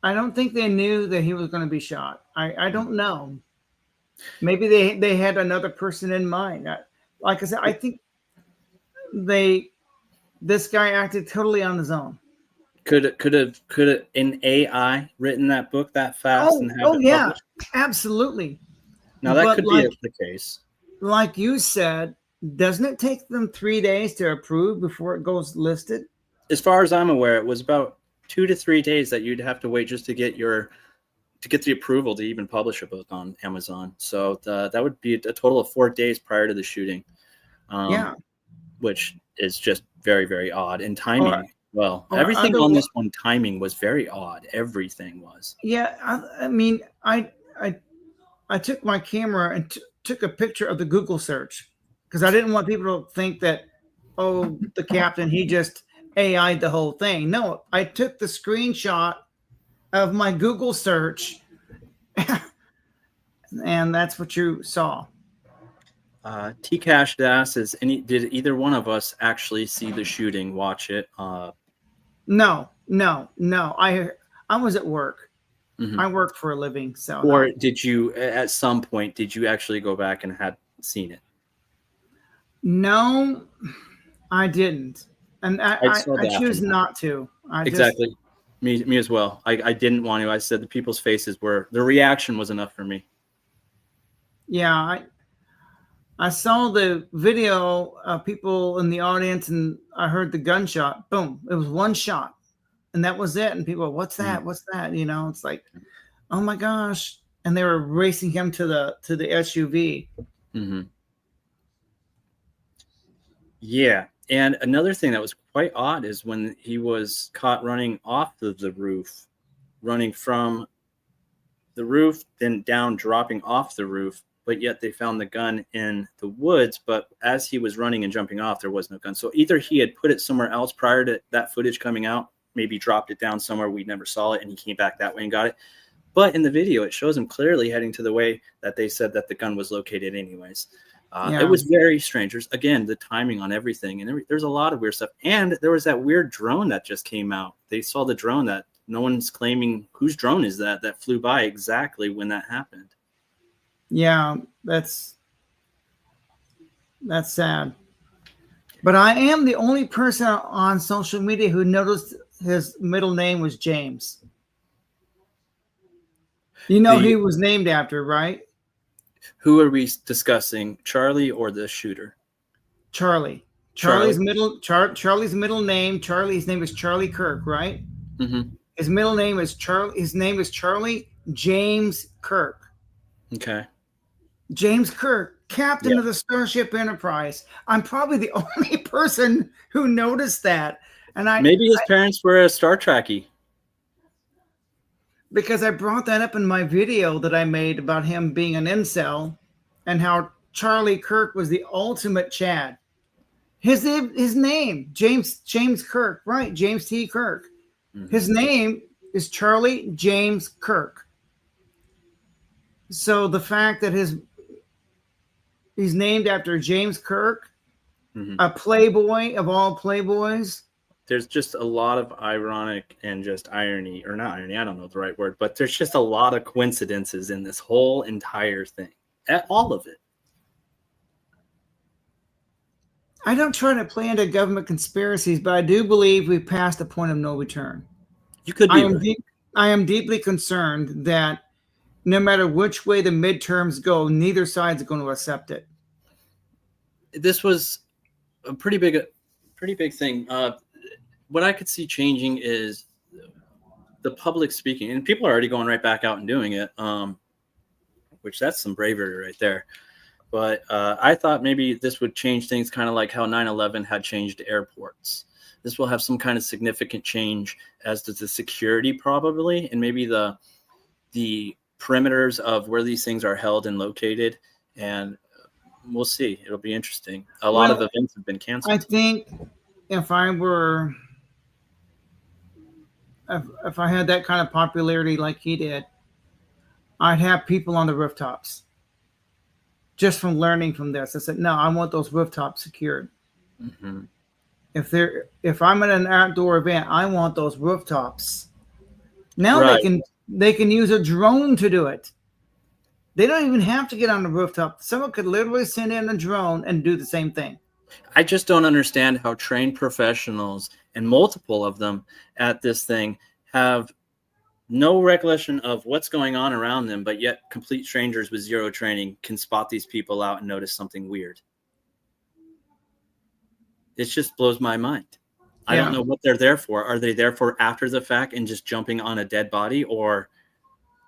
I don't think they knew that he was going to be shot. I don't know. Maybe they had another person in mind. Like I said, I think this guy acted totally on his own. Could an AI written that book that fast and have it yeah, published? Absolutely. Now that could be the case. Like you said, doesn't it take them 3 days to approve before it goes listed? As far as I'm aware, it was about 2 to 3 days that you'd have to wait just to get the approval to even publish a book on Amazon. So that would be a total of 4 days prior to the shooting. Which is just very, very odd. And timing, everything on this one, timing was very odd. Everything was. Yeah, I mean, I took my camera and took a picture of the Google search because I didn't want people to think that, the captain, he just AI'd the whole thing. No, I took the screenshot of my Google search, and that's what you saw. T-Cash asks, did either one of us actually see the shooting, watch it? No. I was at work. Mm-hmm. I work for a living. So. Or did you, at some point, actually go back and had seen it? No, I didn't. And I choose not to. Exactly. Me as well. I didn't want to. I said the people's faces the reaction was enough for me. Yeah, I saw the video of people in the audience, and I heard the gunshot. Boom! It was one shot, and that was it. And people, what's that? Mm-hmm. What's that? It's like, oh my gosh! And they were racing him to the SUV. Mm-hmm. Yeah, and another thing that was quite odd is when he was caught running off of the roof, running from the roof, then down, dropping off the roof. But yet they found the gun in the woods. But as he was running and jumping off, there was no gun. So either he had put it somewhere else prior to that footage coming out, maybe dropped it down somewhere we never saw it, and he came back that way and got it. But in the video, it shows him clearly heading to the way that they said that the gun was located anyways. It was very strange. There's, again, the timing on everything. And there's a lot of weird stuff. And there was that weird drone that just came out. They saw the drone that no one's claiming whose drone is that flew by exactly when that happened. Yeah, that's sad. But I am the only person on social media who noticed his middle name was James. He was named after, right? Who are we discussing, Charlie or the shooter? Charlie. Charlie's middle name. His name is Charlie Kirk, right? Mm-hmm. His middle name is Charlie. His name is Charlie James Kirk. Okay. James Kirk, captain of the Starship Enterprise. I'm probably the only person who noticed that. And maybe his parents were a Star Trekkie. Because I brought that up in my video that I made about him being an incel and how Charlie Kirk was the ultimate Chad. His name, James Kirk, right? James T. Kirk. Mm-hmm. His name is Charlie James Kirk. So the fact that he's named after James Kirk, mm-hmm. a playboy of all playboys. There's just a lot of ironic and just irony, or not irony, I don't know the right word, but there's just a lot of coincidences in this whole entire thing. All of it. I don't try to play into government conspiracies, but I do believe we've passed the point of no return. You could be. I am deeply concerned that no matter which way the midterms go, neither side's going to accept it. This was a pretty big thing. What I could see changing is the public speaking, and people are already going right back out and doing it, which that's some bravery right there. But I thought maybe this would change things, kind of like how 9/11 had changed airports. This will have some kind of significant change as to the security, probably, and maybe the perimeters of where these things are held and located. And we'll see. It'll be interesting. A lot of events have been canceled. I think if I were, if I had that kind of popularity like he did, I'd have people on the rooftops. Just from learning from this, I said, no, I want those rooftops secured. Mm-hmm. If I'm at an outdoor event, I want those rooftops. Now Right. they can use a drone to do it. They don't even have to get on the rooftop. Someone could literally send in a drone and do the same thing. I just don't understand how trained professionals, and multiple of them at this thing, have no recollection of what's going on around them, but yet complete strangers with zero training can spot these people out and notice something weird. It just blows my mind. I don't know what they're there for. Are they there for after the fact and just jumping on a dead body, or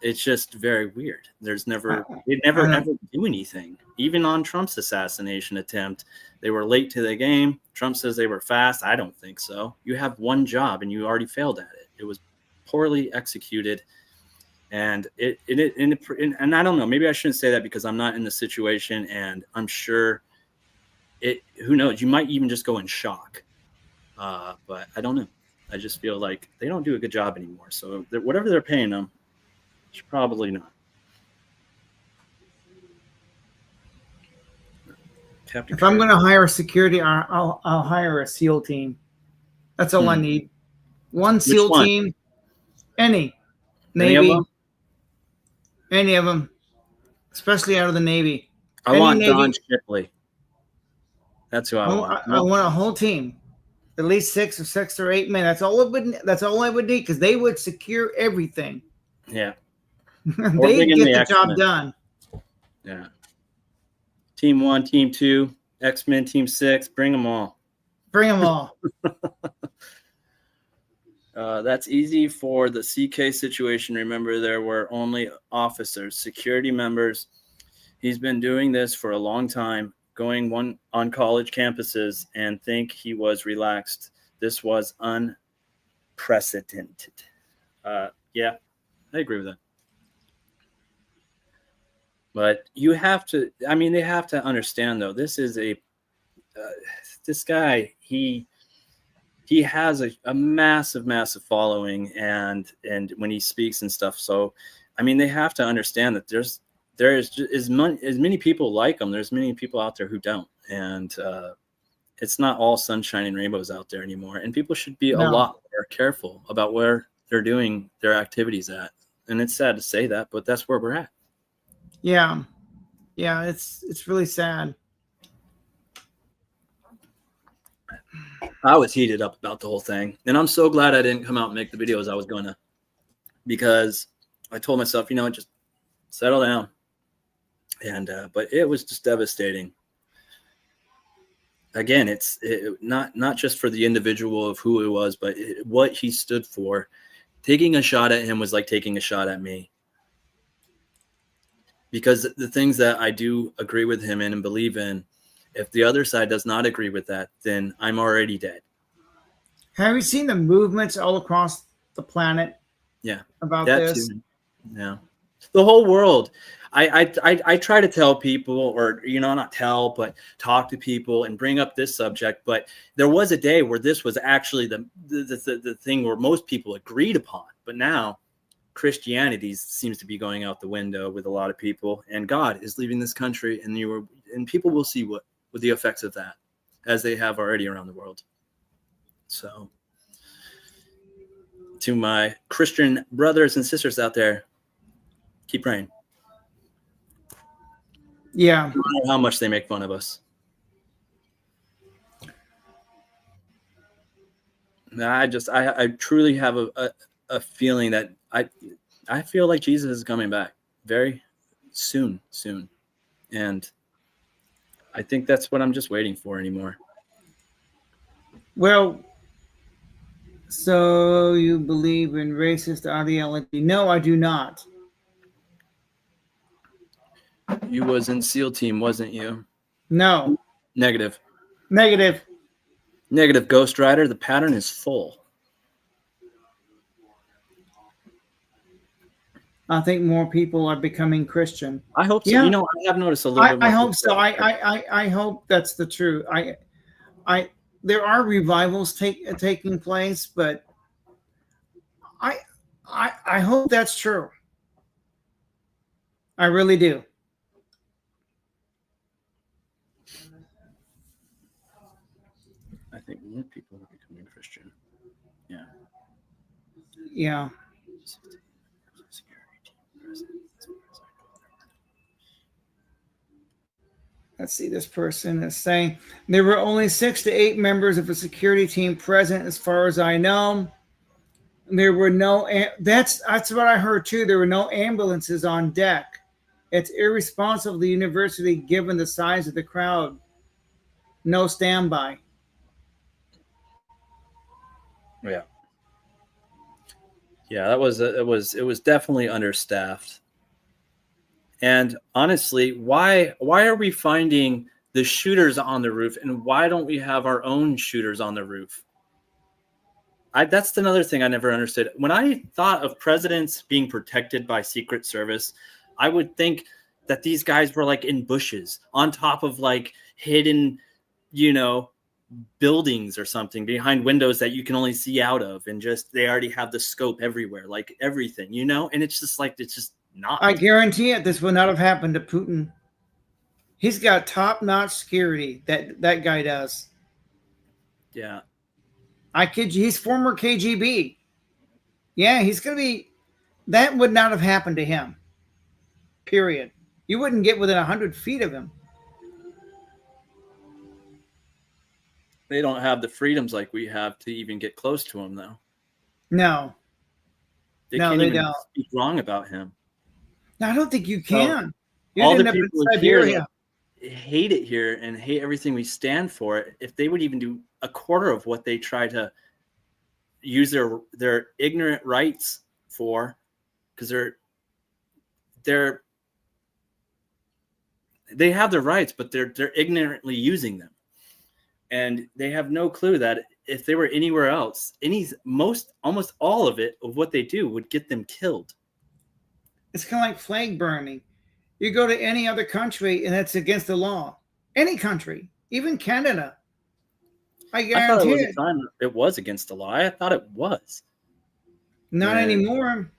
it's just very weird. They never ever do anything. Even on Trump's assassination attempt, they were late to the game. Trump says they were fast. I don't think so. You have one job and you already failed at it. It was poorly executed. And and I don't know, maybe I shouldn't say that because I'm not in the situation, and I'm sure who knows, you might even just go in shock. But I don't know. I just feel like they don't do a good job anymore. So whatever they're paying them, probably not. Captain if I'm going to hire security, I'll hire a SEAL team. That's all I need. One SEAL team, any Navy, any of them, especially out of the Navy. I want Don Shipley. That's who I want. I want a whole team, at least six or 8 men. That's all I would need, because they would secure everything. Yeah. They get the job done. Yeah. Team 1, Team 2, X-Men, Team 6, bring them all. Bring them all. That's easy for the CK situation. Remember, there were only officers, security members. He's been doing this for a long time, going on college campuses, and think he was relaxed. This was unprecedented. Yeah, I agree with that. But you have to, I mean, they have to understand, though, this is this guy, he has a massive following, and when he speaks and stuff. So, I mean, they have to understand that there is as many people like him. There's many people out there who don't. And it's not all sunshine and rainbows out there anymore. And people should be a lot more careful about where they're doing their activities at. And it's sad to say that, but that's where we're at. Yeah. Yeah, it's really sad. I was heated up about the whole thing. And I'm so glad I didn't come out and make the videos I was going to, because I told myself, just settle down. And but it was just devastating. Again, it's not just for the individual of who it was, but what he stood for. Taking a shot at him was like taking a shot at me. Because the things that I do agree with him in and believe in, if the other side does not agree with that, then I'm already dead. Have you seen the movements all across the planet? Yeah, about this. Too. Yeah, the whole world. I try to tell people, or not tell, but talk to people and bring up this subject. But there was a day where this was actually the thing where most people agreed upon. But now Christianity seems to be going out the window with a lot of people, and God is leaving this country, and people will see what the effects of that, as they have already around the world. So, to my Christian brothers and sisters out there, keep praying. Yeah. No matter how much they make fun of us. I truly have a feeling that I feel like Jesus is coming back. very soon. And I think that's what I'm just waiting for anymore. Well, so you believe in racist ideology? No, I do not. You was in SEAL team, wasn't you? No. Negative. Negative. Negative, Ghost Rider. The pattern is full. I think more people are becoming Christian. I hope so. Yeah. You know, I have noticed a little bit more. I hope so. I hope that's the truth. I there are revivals taking place, but I hope that's true. I really do. I think more people are becoming Christian. Yeah. Yeah. Let's see, this person is saying there were only 6 to 8 members of a security team present, as far as I know. There were no, that's what I heard too. There were no ambulances on deck. It's irresponsible of the university given the size of the crowd. No standby. Yeah. Yeah, it was definitely understaffed. And honestly, why are we finding the shooters on the roof, and why don't we have our own shooters on the roof? That's another thing I never understood. When I thought of presidents being protected by Secret Service, I would think that these guys were like in bushes on top of like hidden, buildings or something behind windows that you can only see out of, and just they already have the scope everywhere, like everything, and it's just not. I guarantee it, this would not have happened to Putin. He's got top-notch security. That guy does. Yeah. I kid you, he's former KGB. Yeah, he's going to be... That would not have happened to him. Period. You wouldn't get within 100 feet of him. They don't have the freedoms like we have to even get close to him, though. No. They can't even speak wrong about him. No, I don't think you can. So, all the people here that hate it here and hate everything we stand for, if they would even do a quarter of what they try to use their ignorant rights for, because they have their rights, but they're ignorantly using them. And they have no clue that if they were anywhere else, almost all of what they do would get them killed. It's kind of like flag burning. You go to any other country and it's against the law. Any country, even Canada. I guarantee it was against the law. I thought it was. Not anymore.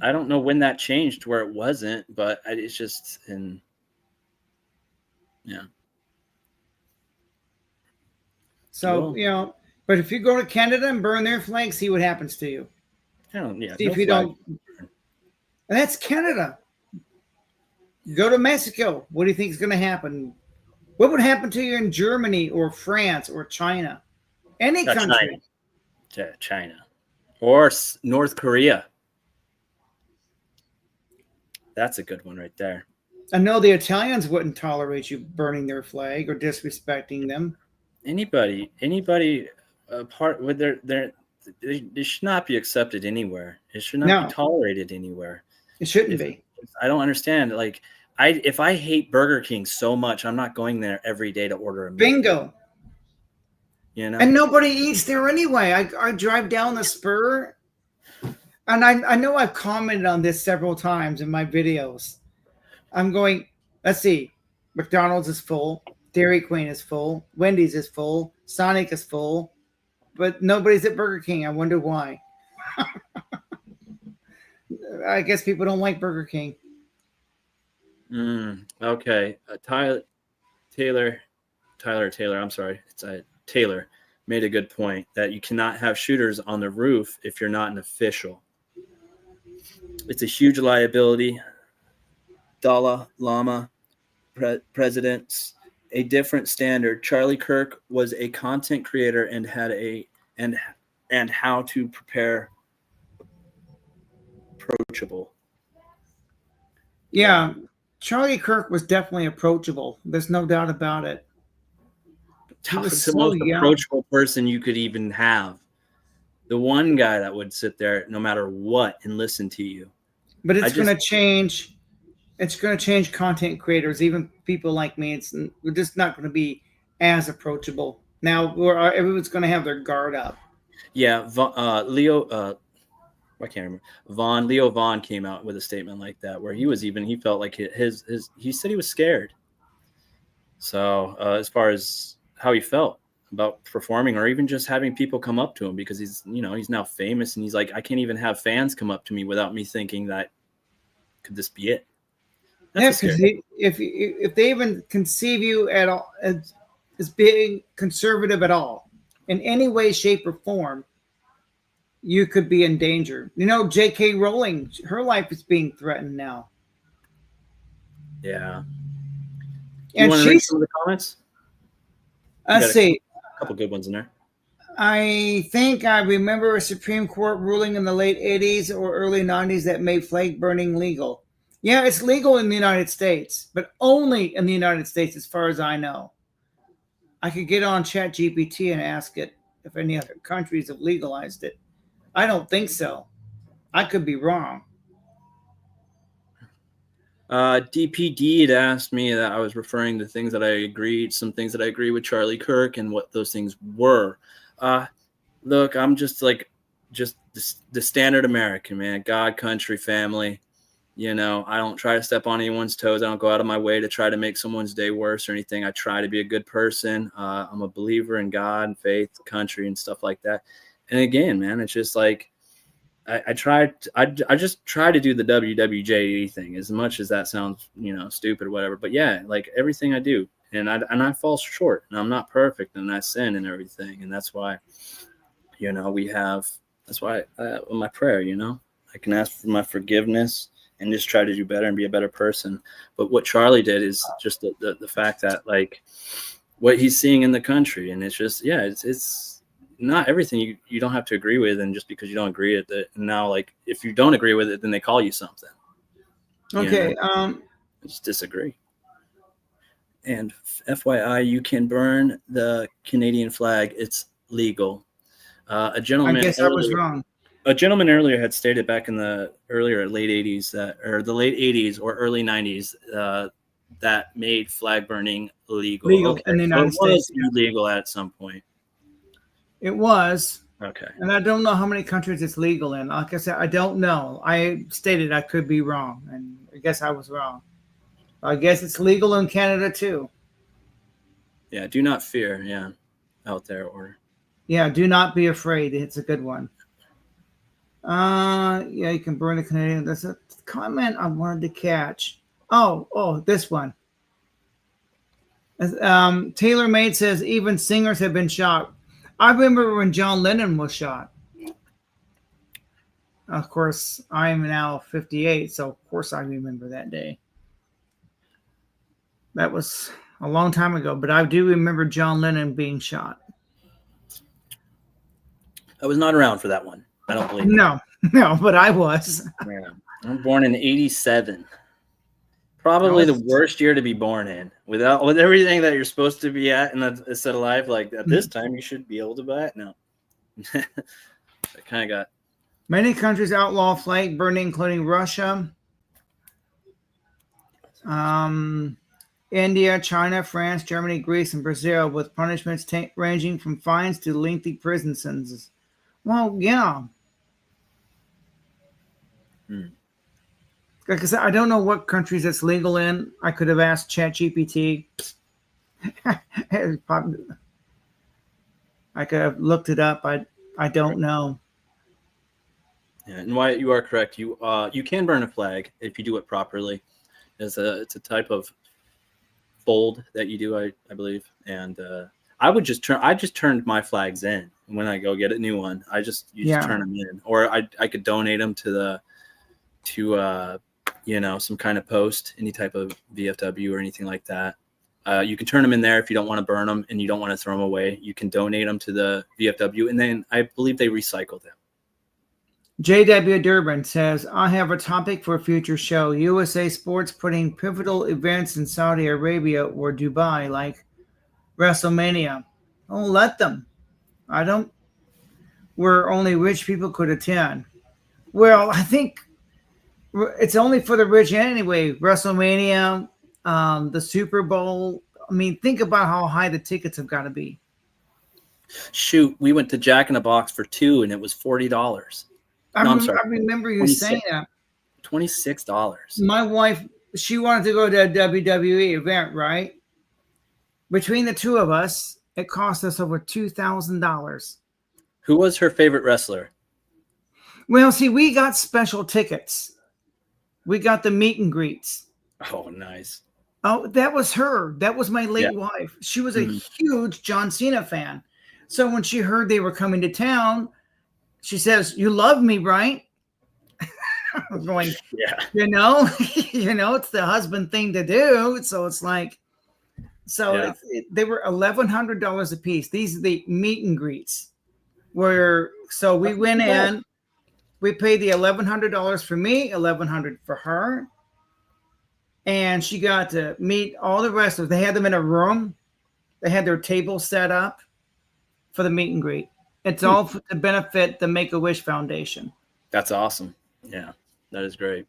I don't know when that changed where it wasn't, but it's just yeah. So, but if you go to Canada and burn their flag, see what happens to you. Yeah. See if you don't. And that's Canada. Go to Mexico. What do you think is going to happen? What would happen to you in Germany or France or China? Any country. China. Or North Korea. That's a good one right there. I know the Italians wouldn't tolerate you burning their flag or disrespecting them. Anybody part with they should not be accepted anywhere. It should not be tolerated anywhere. It shouldn't be. I don't understand. Like, if I hate Burger King so much, I'm not going there every day to order a meal. Bingo. And nobody eats there anyway. I drive down the spur, and I know I've commented on this several times in my videos. I'm going, let's see, McDonald's is full, Dairy Queen is full, Wendy's is full, Sonic is full, but nobody's at Burger King. I wonder why. I guess people don't like Burger King. Okay. Taylor, I'm sorry. It's Taylor made a good point that you cannot have shooters on the roof if you're not an official. It's a huge liability. Dalai Lama, presidents, a different standard. Charlie Kirk was a content creator and had and how to prepare approachable. Yeah, Charlie Kirk was definitely approachable. There's no doubt about it. He was It's the so most young. approachable person you could even have. The one guy that would sit there no matter what and listen to you. But I it's going just to change. It's going to change content creators, even people like me. We're just not going to be as approachable. Now everyone's going to have their guard up. yeah, Leo I can't remember. Leo Vaughn came out with a statement like that where he felt like he said he was scared. So as far as how he felt about performing or even just having people come up to him because he's now famous and he's like, I can't even have fans come up to me without me thinking that could this be it? That's Yeah, a scary. because if they even conceive you at all as being conservative at all in any way, shape, or form, you could be in danger. J.K. Rowling, her life is being threatened now, Yeah. Do you and want to read she's. some of the comments? You Let's got a see. couple good ones in there. I think I remember a Supreme Court ruling in the late 80s or early 90s that made flag burning legal. Yeah, it's legal in the United States, but only in the United States, as far as I know. I could get on ChatGPT and ask it if any other countries have legalized it. I don't think so. I could be wrong. DPD had asked me that I was referring to some things that I agree with Charlie Kirk and what those things were. Look, I'm just the standard American, man. God, country, family. I don't try to step on anyone's toes. I don't go out of my way to try to make someone's day worse or anything. I try to be a good person. I'm a believer in God and faith, country, and stuff like that. And again, man, it's just like I just try to do the WWJD thing, as much as that sounds, stupid or whatever. But yeah, like everything I do, and I fall short, and I'm not perfect, and I sin and everything, and that's why, that's why my prayer, I can ask for my forgiveness and just try to do better and be a better person. But what Charlie did is just the fact that, like, what he's seeing in the country, and it's just, yeah, it's not everything you don't have to agree with, and just because you don't agree with it, and now, like, if you don't agree with it, then they call you something. Okay. Just disagree. And FYI, you can burn the Canadian flag. It's legal. I guess I was wrong. A gentleman earlier had stated back in the late 80s or the late 80s or early 90s that made flag burning illegal. Legal Okay, in the so United it was States. illegal at some point. It was. Okay. And I don't know how many countries it's legal in. Like I said, I don't know. I stated I could be wrong, and I guess I was wrong. I guess it's legal in Canada too. Yeah, do not fear. Yeah, out there or. Yeah, do not be afraid. It's a good one. Yeah, you can burn the Canadian. That's a comment I wanted to catch. Oh, this one. Taylor Made says even singers have been shot. I remember when John Lennon was shot. Of course, I'm now 58, so of course I remember that day. That was a long time ago, but I do remember John Lennon being shot. I was not around for that one. I don't believe. No, but I was. Yeah. I'm born in 87. Probably the worst year to be born in. With everything that you're supposed to be at in a set of life, like at this time, you should be able to buy it. No. I kind of got. Many countries outlaw flag burning, including Russia, India, China, France, Germany, Greece, and Brazil, with punishments ranging from fines to lengthy prison sentences. Well, yeah. Like I said, I don't know what countries it's legal in. I could have asked ChatGPT. I could have looked it up. I don't know. Yeah, and Wyatt, you are correct. You can burn a flag if you do it properly. It's a type of fold that you do, I believe. And I just turned my flags in when I go get a new one. Just turn them in, or I could donate them to some kind of post, any type of VFW or anything like that. You can turn them in there if you don't want to burn them and you don't want to throw them away. You can donate them to the VFW, and then I believe they recycle them. J.W. Durbin says, I have a topic for a future show. USA Sports putting pivotal events in Saudi Arabia or Dubai like WrestleMania. Oh, let them. I don't, where only rich people could attend. Well, I think it's only for the rich anyway. WrestleMania, the Super Bowl. I mean, think about how high the tickets have got to be. Shoot, we went to Jack in the Box for 2 and it was $40. I'm sorry. I remember you saying that. $26. My wife, she wanted to go to a WWE event, right? Between the two of us, it cost us over $2,000. Who was her favorite wrestler? Well, see, we got special tickets. We got the meet and greets. Oh, nice. Oh, that was her. That was my late wife. She was a huge John Cena fan. So when she heard they were coming to town, she says, "You love me, right?" I'm going, yeah. It's the husband thing to do. So it's like, they were $1,100 a piece. These are the meet and greets. So we went in, we paid the $1,100 for me, $1,100 for her, and she got to meet all the rest of them. They had them in a room. They had their table set up for the meet and greet. It's all to benefit the Make-A-Wish Foundation. That's awesome. Yeah, that is great.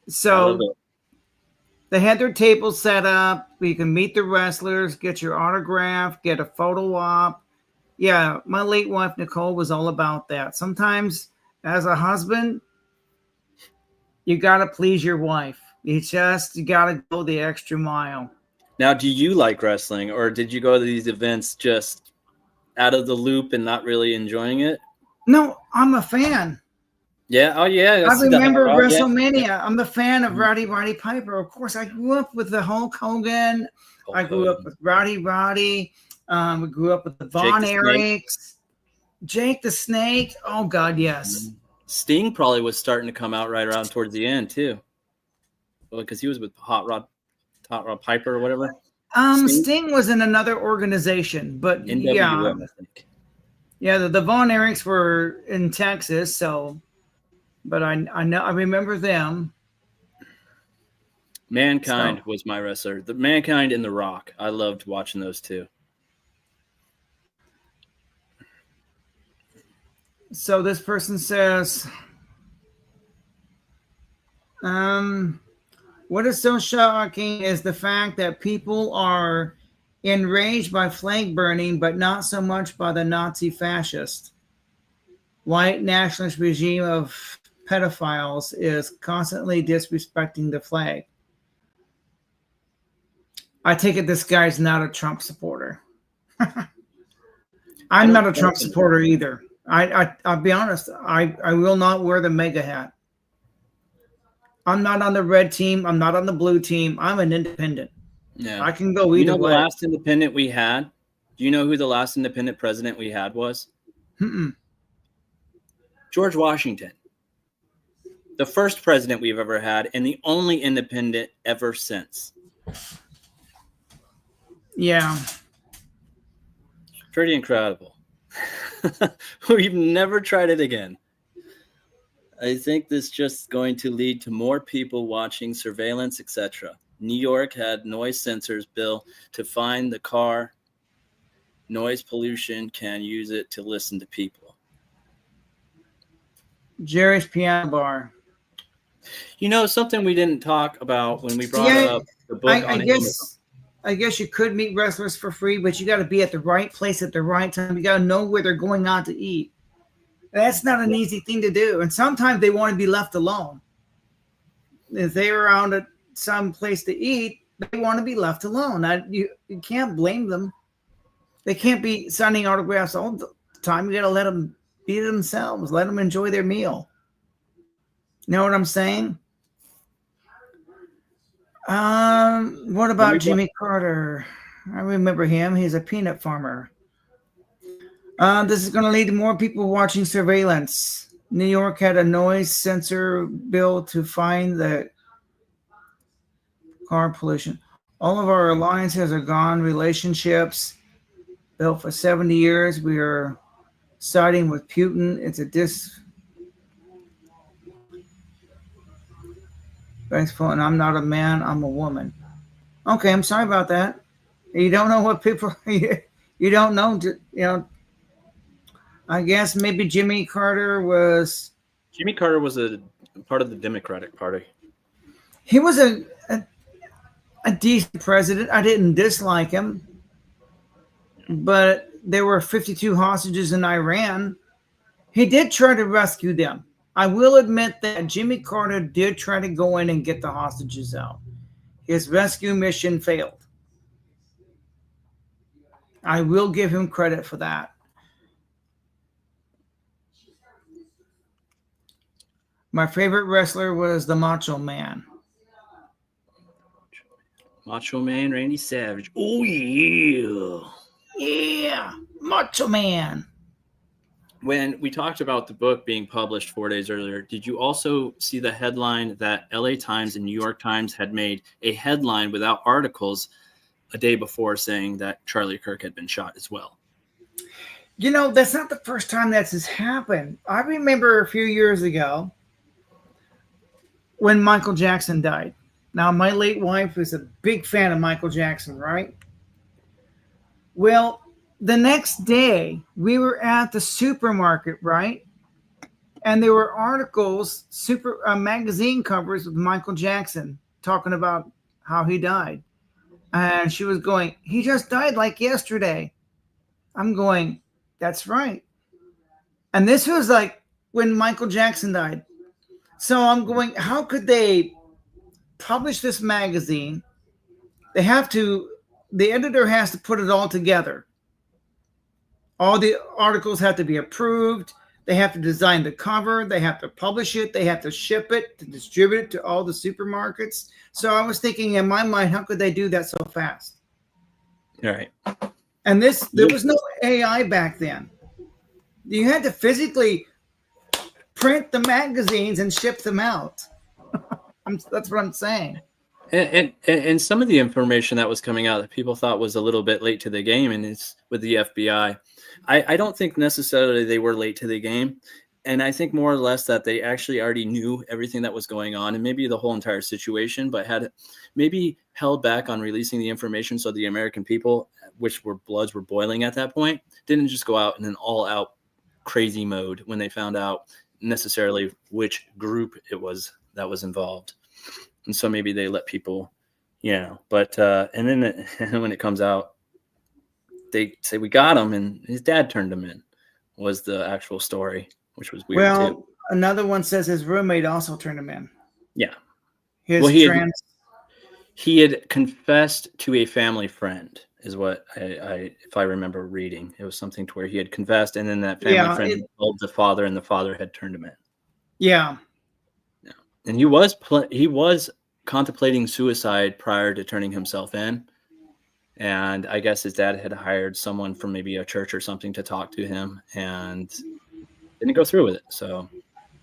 So they had their table set up. You can meet the wrestlers, get your autograph, get a photo op. Yeah, my late wife, Nicole, was all about that. Sometimes as a husband, you got to please your wife. You got to go the extra mile. Now, do you like wrestling, or did you go to these events just out of the loop and not really enjoying it? No, I'm a fan. Yeah. Oh, yeah. I remember WrestleMania. Yeah. I'm the fan of Roddy Piper. Of course, I grew up with the Hulk Hogan. I grew up with Roddy. We grew up with the Von Erichs. Jake the Snake. Oh, God, yes. Sting probably was starting to come out right around towards the end, too. Well, because he was with Hot Rod Piper or whatever. Sting was in another organization, but NWF, I think. Yeah, the Von Erichs were in Texas, so, but I remember them. Mankind was my wrestler. The Mankind and The Rock. I loved watching those two. So this person says, what is so shocking is the fact that people are enraged by flag burning, but not so much by the Nazi fascist. White nationalist regime of pedophiles is constantly disrespecting the flag. I take it this guy's not a Trump supporter. I'm not a Trump supporter either. I'll be honest. I will not wear the MAGA hat. I'm not on the red team. I'm not on the blue team. I'm an independent. Yeah, I can go either way. The last independent we had? Do you know who the last independent president we had was? George Washington. The first president we've ever had, and the only independent ever since. Yeah. Pretty incredible. We've never tried it again. I think this just going to lead to more people watching surveillance, etc. New York had noise sensors bill to find the car. Noise pollution can use it to listen to people. Jerry's Piano Bar. Something we didn't talk about when we brought up the book on Amazon. I guess you could meet wrestlers for free, but you got to be at the right place at the right time. You got to know where they're going out to eat. That's not an easy thing to do. And sometimes they want to be left alone. If they're around at some place to eat, they want to be left alone. You can't blame them. They can't be signing autographs all the time. You got to let them be themselves. Let them enjoy their meal. You know what I'm saying? What about Jimmy Carter? I remember him. He's a peanut farmer. This is going to lead to more people watching surveillance. New York had a noise sensor bill to find the car pollution. All of our alliances are gone. Relationships built for 70 years. We are siding with Putin. It's a And I'm not a man, I'm a woman. Okay, I'm sorry about that. You don't know what people, you don't know, I guess maybe Jimmy Carter was, Jimmy Carter was a part of the Democratic Party. he was a decent president. I didn't dislike him, but there were 52 hostages in Iran. He did try to rescue them. I will admit that Jimmy Carter did try to go in and get the hostages out. His rescue mission failed. I will give him credit for that. My favorite wrestler was the Macho Man. Macho Man Randy Savage. Oh, yeah. Yeah, Macho Man. When we talked about the book being published 4 days earlier, did you also see the headline that LA Times and New York Times had made a headline without articles a day before saying that Charlie Kirk had been shot as well? You know, that's not the first time that's has happened. I remember a few years ago when Michael Jackson died. Now, my late wife is a big fan of Michael Jackson, right? Well, the next day we were at the supermarket, right? And there were articles, magazine covers with Michael Jackson talking about how he died. And she was going, he just died like yesterday. I'm going, that's right. And this was like when Michael Jackson died. So I'm going, how could they publish this magazine? They have to, the editor has to put it all together. All the articles have to be approved. They have to design the cover. They have to publish it. They have to ship it, to distribute it to all the supermarkets. So I was thinking in my mind, how could they do that so fast? All right. And there was no AI back then. You had to physically print the magazines and ship them out. That's what I'm saying. And some of the information that was coming out that people thought was a little bit late to the game, and it's with the FBI. I don't think necessarily they were late to the game. And I think more or less that they actually already knew everything that was going on and maybe the whole entire situation, but had maybe held back on releasing the information so the American people, which were bloods were boiling at that point, didn't just go out in an all-out crazy mode when they found out necessarily which group it was that was involved. And so maybe they let people, but and then when it comes out, they say we got him and his dad turned him in was the actual story, which was weird too. Another one says his roommate also turned him in. Yeah. He had confessed to a family friend is what I if I remember reading. It was something to where he had confessed and then that family friend had told the father and the father had turned him in. Yeah. And he was contemplating suicide prior to turning himself in. And I guess his dad had hired someone from maybe a church or something to talk to him and didn't go through with it. So,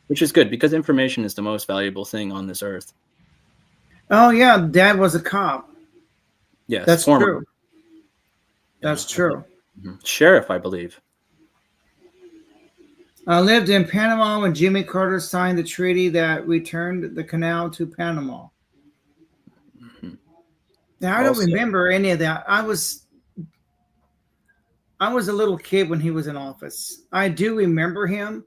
which is good because information is the most valuable thing on this earth. Oh, yeah. Dad was a cop. Yes. That's true. That's true. Sheriff, I believe. I lived in Panama when Jimmy Carter signed the treaty that returned the canal to Panama. Now, I don't remember any of that. I was a little kid when he was in office. I do remember him.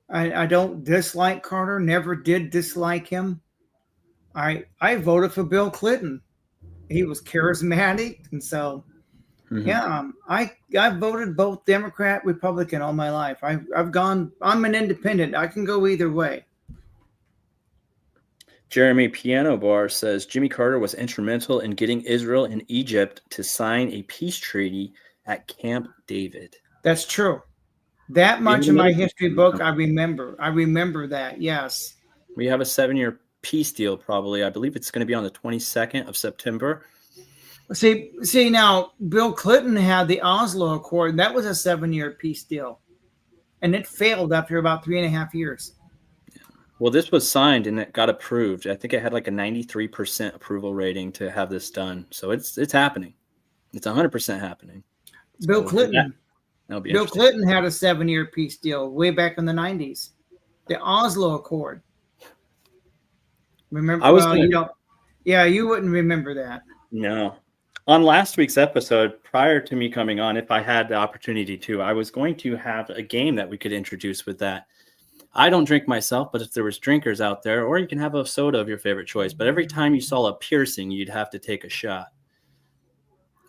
I don't dislike Carter. Never did dislike him. I voted for Bill Clinton. He was charismatic, and so I voted both Democrat, Republican all my life. I'm an independent. I can go either way. Jeremy Piano Bar says Jimmy Carter was instrumental in getting Israel and Egypt to sign a peace treaty at Camp David. That's true. That much in my history book, I remember. I remember that, yes. We have a 7-year peace deal probably. I believe it's going to be on the 22nd of September. See, now, Bill Clinton had the Oslo Accord. That was a 7-year peace deal. And it failed after about 3.5 years. Well, this was signed and it got approved. I think it had like a 93% approval rating to have this done. So it's happening. It's 100% happening. Bill Clinton had a 7-year peace deal way back in the 90s. The Oslo Accord. Remember? I was Well, gonna you don't. Yeah, you wouldn't remember that. no. On last week's episode, prior to me coming on, if I had the opportunity to, I was going to have a game that we could introduce with that. I don't drink myself, but if there was drinkers out there, or you can have a soda of your favorite choice. But every time you saw a piercing, you'd have to take a shot.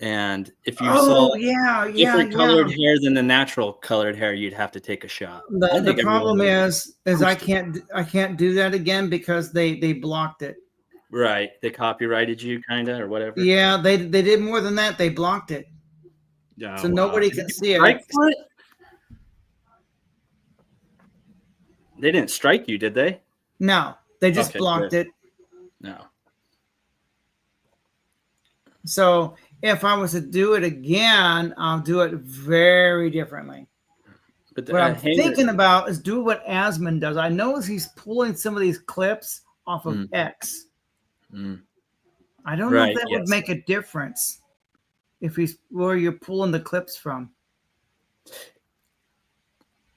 And if you saw Oh yeah, yeah, different yeah. colored hair than the natural colored hair, you'd have to take a shot. I The think everyone problem would is toasted. I can't do that again because they blocked it. Right. They copyrighted you, kind of, or whatever. Yeah, they did more than that. They blocked it, Oh, so wow. nobody Did can they see strike it. for it? They didn't strike you, did they? No, they just Okay, blocked good. it. No. So if I was to do it again, I'll do it very differently. But What I'm Hanger. thinking about is do what Asmund does. I know he's pulling some of these clips off of Mm, X. mm. I don't know if Right. that would Yes. make a difference if he's where you're pulling the clips from.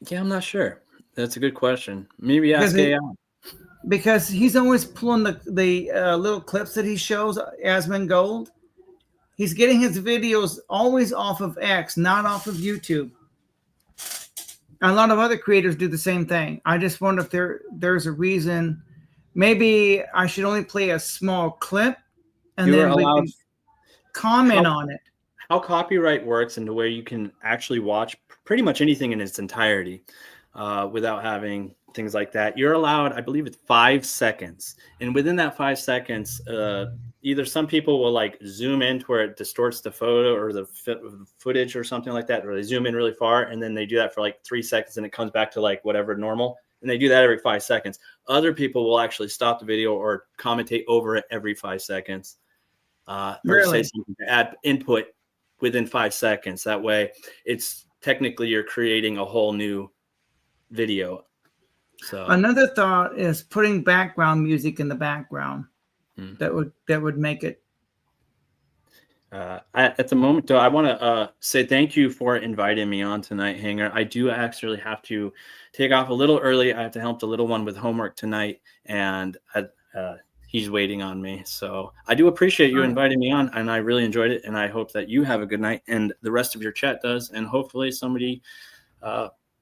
Yeah, I'm not sure. That's a good question. Maybe Because ask AI. because he's always pulling the little clips that he shows Asmund Gold. He's getting his videos always off of X, not off of YouTube. A lot of other creators do the same thing. I just wonder if there's a reason. Maybe I should only play a small clip, and You are then we allowed can comment how on it. how copyright works and the way you can actually watch pretty much anything in its entirety without having things like that. You're allowed, I believe it's 5 seconds. And within that 5 seconds, either some people will like zoom in to where it distorts the photo or the footage or something like that, or they zoom in really far and then they do that for like 3 seconds and it comes back to like whatever normal. And they do that every 5 seconds. Other people will actually stop the video or commentate over it every 5 seconds or say Really, something to add input within 5 seconds. That way it's technically you're creating a whole new video. So another thought is putting background music in the background. mm. That would make it. At the moment, though, I want to say thank you for inviting me on tonight, Hanger. I do actually have to take off a little early. I have to help the little one with homework tonight, and he's waiting on me. So I do appreciate you inviting me on, and I really enjoyed it. And I hope that you have a good night, and the rest of your chat does, and hopefully somebody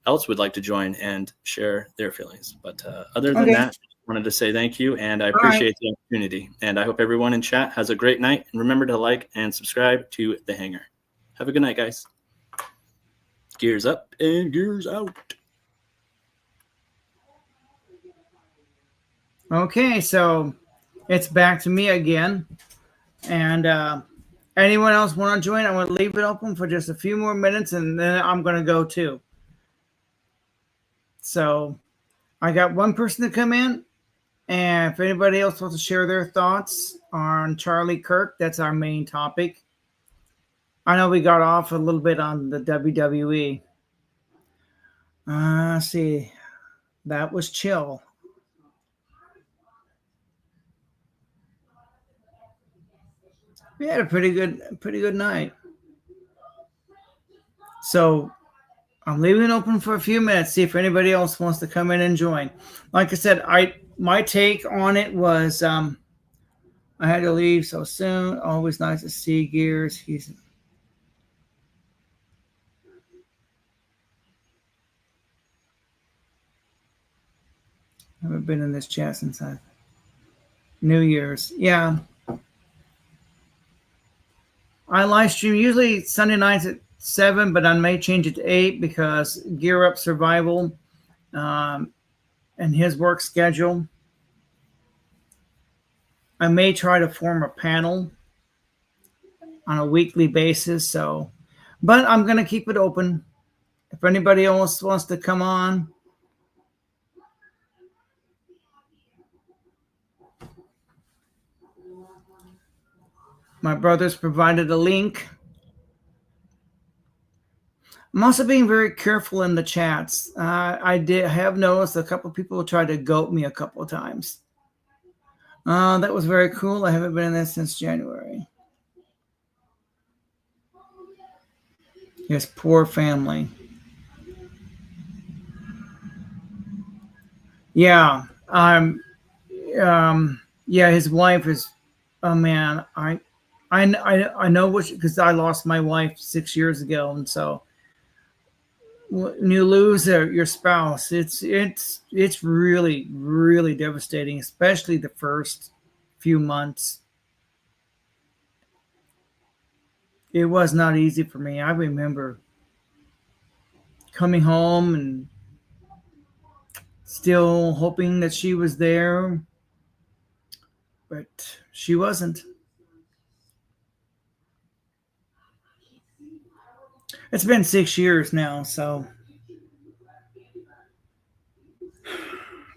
else would like to join and share their feelings. But other than that, I wanted to say thank you, and I appreciate the opportunity. And I hope everyone in chat has a great night. And remember to like and subscribe to The Hanger. Have a good night, guys. Gears up and gears out. Okay, so it's back to me again. And anyone else want to join? I want to leave it open for just a few more minutes, and then I'm going to go too. So I got one person to come in. And if anybody else wants to share their thoughts on Charlie Kirk, that's our main topic. I know we got off a little bit on the WWE. See, that was chill. We had a pretty good night. So I'm leaving it open for a few minutes, see if anybody else wants to come in and join. Like I said, my take on it was I had to leave so soon. Always nice to see Gears. I haven't been in this chat since New Year's. Yeah. I live stream usually Sunday nights at 7, but I may change it to 8 because Gear Up Survival and his work schedule. I may try to form a panel on a weekly basis. But I'm going to keep it open. If anybody else wants to come on. My brother's provided a link. I'm also being very careful in the chats. I have noticed a couple of people tried to goat me a couple of times. That was very cool. I haven't been in this since January. Yes, poor family. Yeah. Yeah, his wife is. Oh man, I know what because I lost my wife 6 years ago, and so when you lose your spouse, it's really really devastating, especially the first few months. It was not easy for me. I remember coming home and still hoping that she was there, but she wasn't. It's been 6 years now, so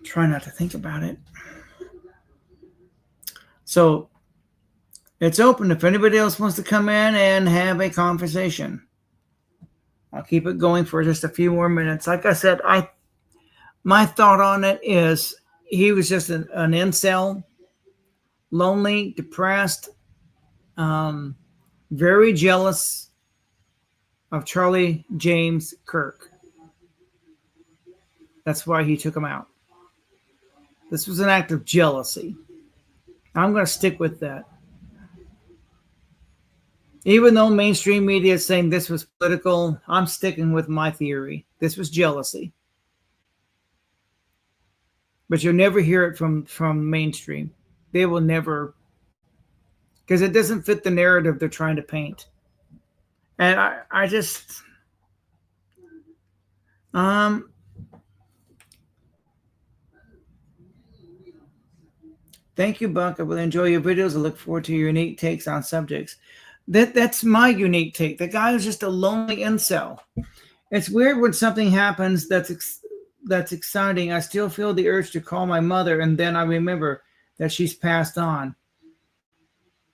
try not to think about it. So it's open if anybody else wants to come in and have a conversation. I'll keep it going for just a few more minutes. Like I said, my thought on it is he was just an incel, lonely, depressed, um, very jealous of Charlie James Kirk. That's why he took him out. This was an act of jealousy. I'm going to stick with that. Even though mainstream media is saying this was political, I'm sticking with my theory. This was jealousy. But you'll never hear it from mainstream. They will never, because it doesn't fit the narrative they're trying to paint. And I just, thank you, Buck. I will enjoy your videos. I look forward to your unique takes on subjects. That's my unique take. The guy is just a lonely incel. It's weird when something happens that's exciting. I still feel the urge to call my mother, and then I remember that she's passed on.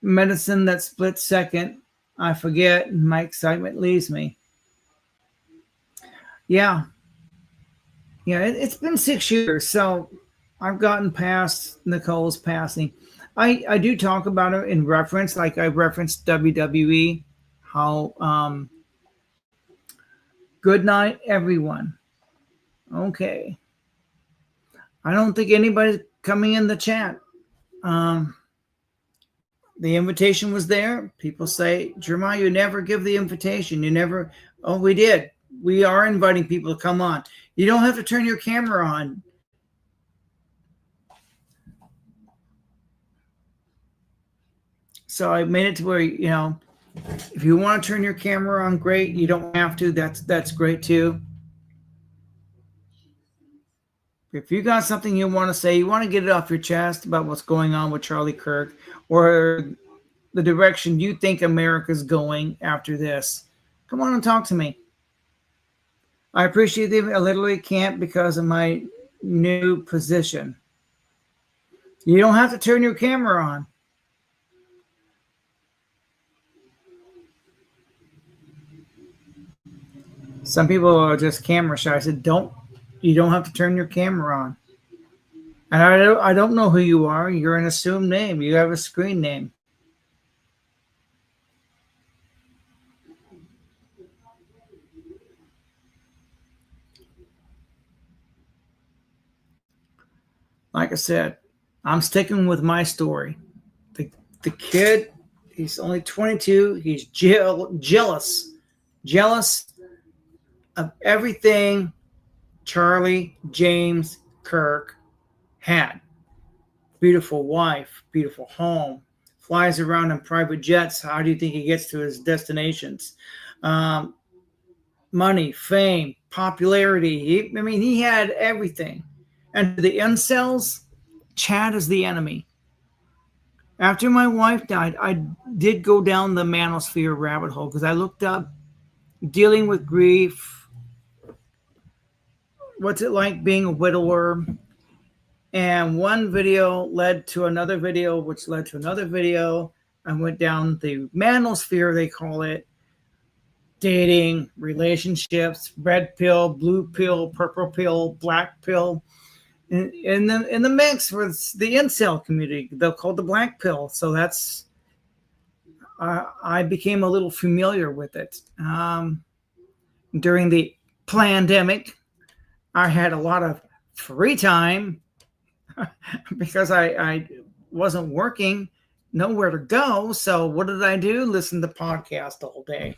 Medicine that split second, I forget, and my excitement leaves me. Yeah, it's been 6 years, so I've gotten past Nicole's passing. I do talk about her in reference, like I referenced WWE, how good night, everyone. Okay. I don't think anybody's coming in the chat. The invitation was there. People say, Jeremiah, you never give the invitation. You never. Oh, we did. We are inviting people to come on. You don't have to turn your camera on. So I made it to where, if you want to turn your camera on, great. You don't have to. That's great too. If you got something you want to say, you want to get it off your chest about what's going on with Charlie Kirk or the direction you think America's going after this, come on and talk to me. I appreciate it. I literally can't because of my new position. You don't have to turn your camera on. Some people are just camera shy. I said, you don't have to turn your camera on. And I don't know who you are. You're an assumed name. You have a screen name. Like I said, I'm sticking with my story. The kid, he's only 22. He's jealous of everything Charlie James Kirk had. Beautiful wife, beautiful home, flies around in private jets. How do you think he gets to his destinations? Money, fame, popularity. He had everything. And the incels, Chad is the enemy. After my wife died, I did go down the manosphere rabbit hole because I looked up dealing with grief. What's it like being a widower? And one video led to another video, which led to another video. I went down the manosphere, they call it. Dating, relationships, red pill, blue pill, purple pill, black pill. In the mix was the incel community. They'll call it the black pill. So that's I became a little familiar with it. During the pandemic, I had a lot of free time because I wasn't working, nowhere to go. So what did I do? Listen to podcasts all day.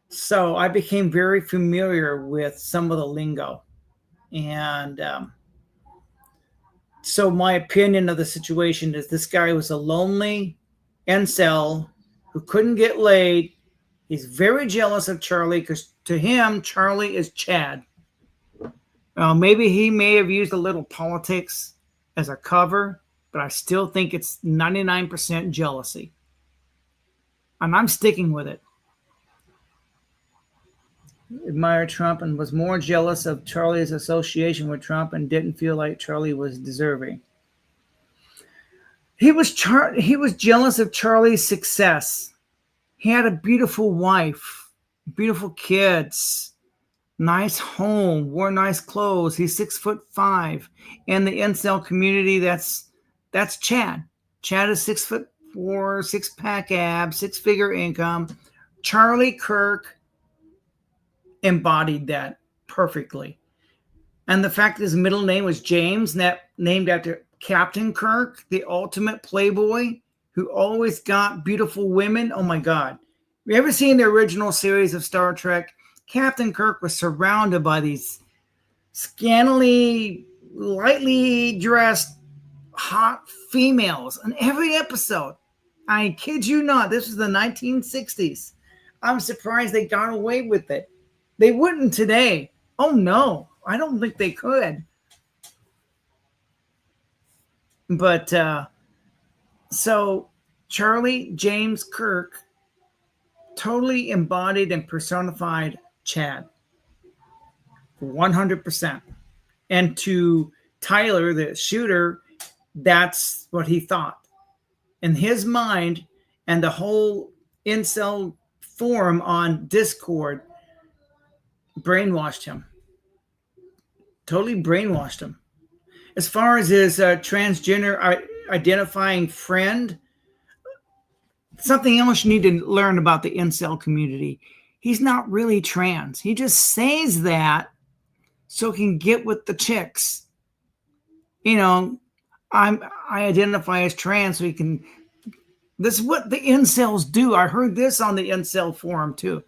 So I became very familiar with some of the lingo. And so my opinion of the situation is this guy was a lonely incel who couldn't get laid. He's very jealous of Charlie because to him, Charlie is Chad. Maybe he may have used a little politics as a cover, but I still think it's 99% jealousy. And I'm sticking with it. Admired Trump and was more jealous of Charlie's association with Trump and didn't feel like Charlie was deserving. He was jealous of Charlie's success. He had a beautiful wife, beautiful kids, nice home, wore nice clothes. He's 6'5". In the incel community, that's Chad. Chad is 6'4", 6-pack abs, 6-figure income. Charlie Kirk embodied that perfectly. And the fact that his middle name was James, named after Captain Kirk, the ultimate playboy who always got beautiful women. Oh my God. You ever seen the original series of Star Trek? Captain Kirk was surrounded by these scantily, lightly dressed, hot females in every episode. I kid you not, this was the 1960s. I'm surprised they got away with it. They wouldn't today. Oh no, I don't think they could. But so Charlie James Kirk totally embodied and personified Chad 100%. And to Tyler, the shooter, that's what he thought. In his mind, and the whole incel forum on Discord brainwashed him. Totally brainwashed him. As far as his transgender identifying friend, something else you need to learn about the incel community. He's not really trans. He just says that so he can get with the chicks. You know, I identify as trans so he can. This is what the incels do. I heard this on the incel forum too,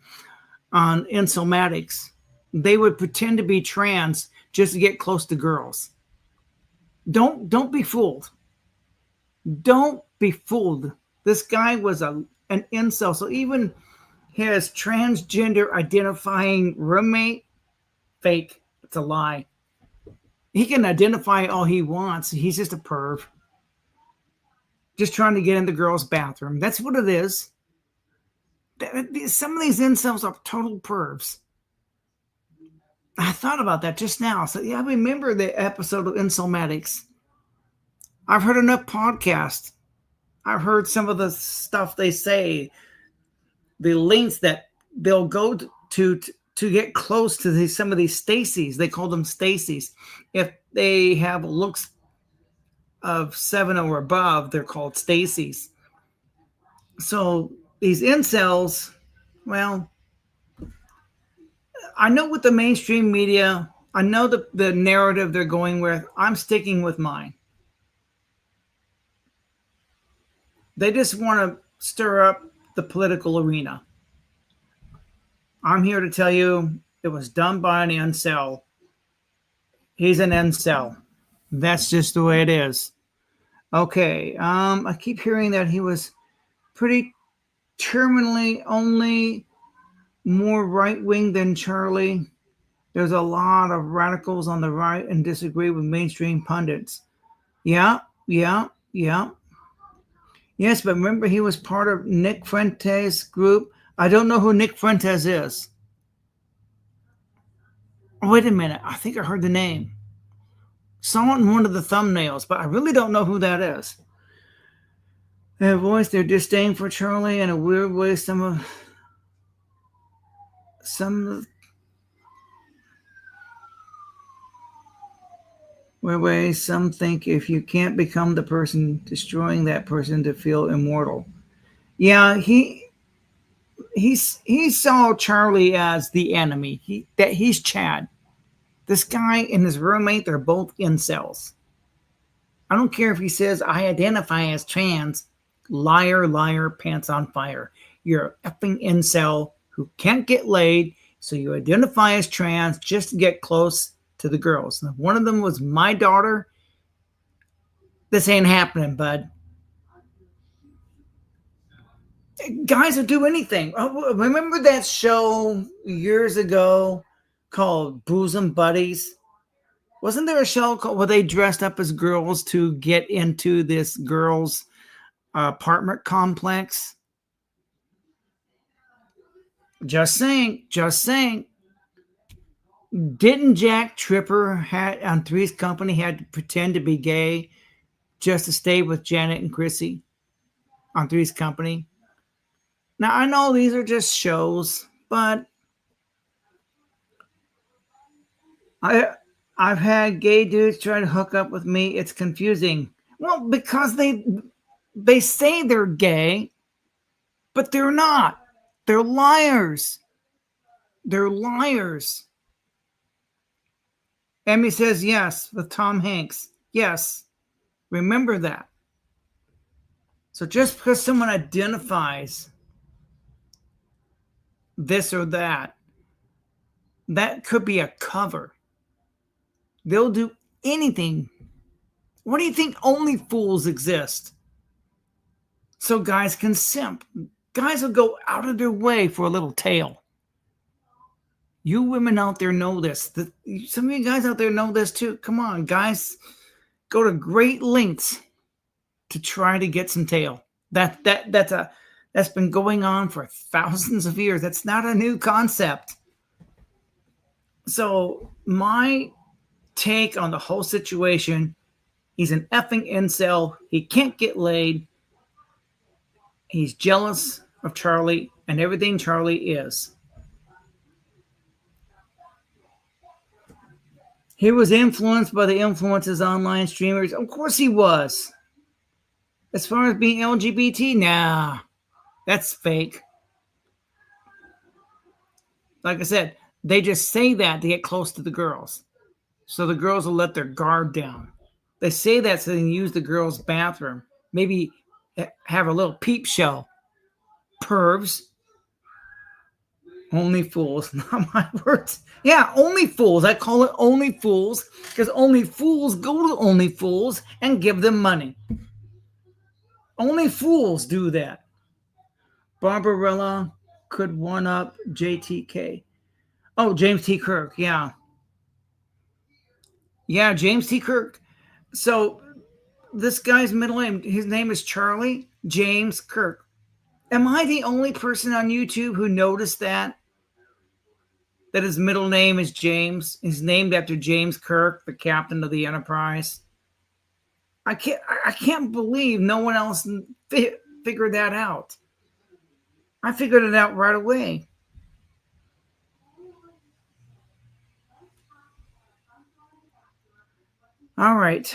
on Incelmatics. They would pretend to be trans just to get close to girls. Don't be fooled. Don't be fooled. This guy was an incel. So even his transgender identifying roommate, fake. It's a lie. He can identify all he wants. He's just a perv. Just trying to get in the girl's bathroom. That's what it is. Some of these incels are total pervs. I thought about that just now. So yeah, I remember the episode of Incelmatics. I've heard enough podcasts. I've heard some of the stuff they say, the links that they'll go to get close to some of these Stacys. They call them Stacys. If they have looks of 7 or above, they're called Stacys. So these incels, well, I know with the mainstream media, I know the narrative they're going with. I'm sticking with mine. They just want to stir up the political arena. I'm here to tell you it was done by an incel. He's an incel. That's just the way it is. Okay. I keep hearing that he was pretty terminally only more right-wing than Charlie. There's a lot of radicals on the right and disagree with mainstream pundits. Yeah. Yes, but remember he was part of Nick Fuentes' group. I don't know who Nick Fuentes is. Wait a minute. I think I heard the name. Saw it in one of the thumbnails, but I really don't know who that is. They have voiced their disdain for Charlie in a weird way. Some think if you can't become the person destroying that person to feel immortal. Yeah, he saw Charlie as the enemy. He's Chad. This guy and his roommate, they're both incels. I don't care if he says, I identify as trans. Liar, liar, pants on fire. You're an effing incel who can't get laid, so you identify as trans just to get close to the girls. And if one of them was my daughter, this ain't happening, bud. Guys will do anything. Oh, remember that show years ago called Bosom Buddies? Wasn't there a show where they dressed up as girls to get into this girl's apartment complex? Just saying, just saying. Didn't Jack Tripper on Three's Company had to pretend to be gay just to stay with Janet and Chrissy on Three's Company? Now, I know these are just shows, but I've had gay dudes try to hook up with me. It's confusing. Well, because they say they're gay, but they're not. They're liars. They're liars. Emmy says yes with Tom Hanks. Yes. Remember that. So just because someone identifies this or that could be a cover. They'll do anything. What do you think only fools exist? So guys can simp. Guys will go out of their way for a little tail. You women out there know this. Some of you guys out there know this too. Come on, guys. Go to great lengths to try to get some tail. That's been going on for thousands of years. That's not a new concept. So my take on the whole situation, he's an effing incel. He can't get laid. He's jealous of Charlie and everything Charlie is. He was influenced by the influences online streamers. Of course he was. As far as being LGBT, nah, that's fake. Like I said, they just say that to get close to the girls. So the girls will let their guard down. They say that so they can use the girls' bathroom. Maybe have a little peep show. Pervs. Only fools, not my words. Yeah, only fools. I call it only fools because only fools go to only fools and give them money. Only fools do that. Barbarella could one up JTK. Oh, James T. Kirk. Yeah. Yeah, James T. Kirk. So this guy's middle name, his name is Charlie James Kirk. Am I the only person on YouTube who noticed that? That his middle name is James. He's named after James Kirk, the captain of the Enterprise. I can't believe no one else figured that out. I figured it out right away. All right.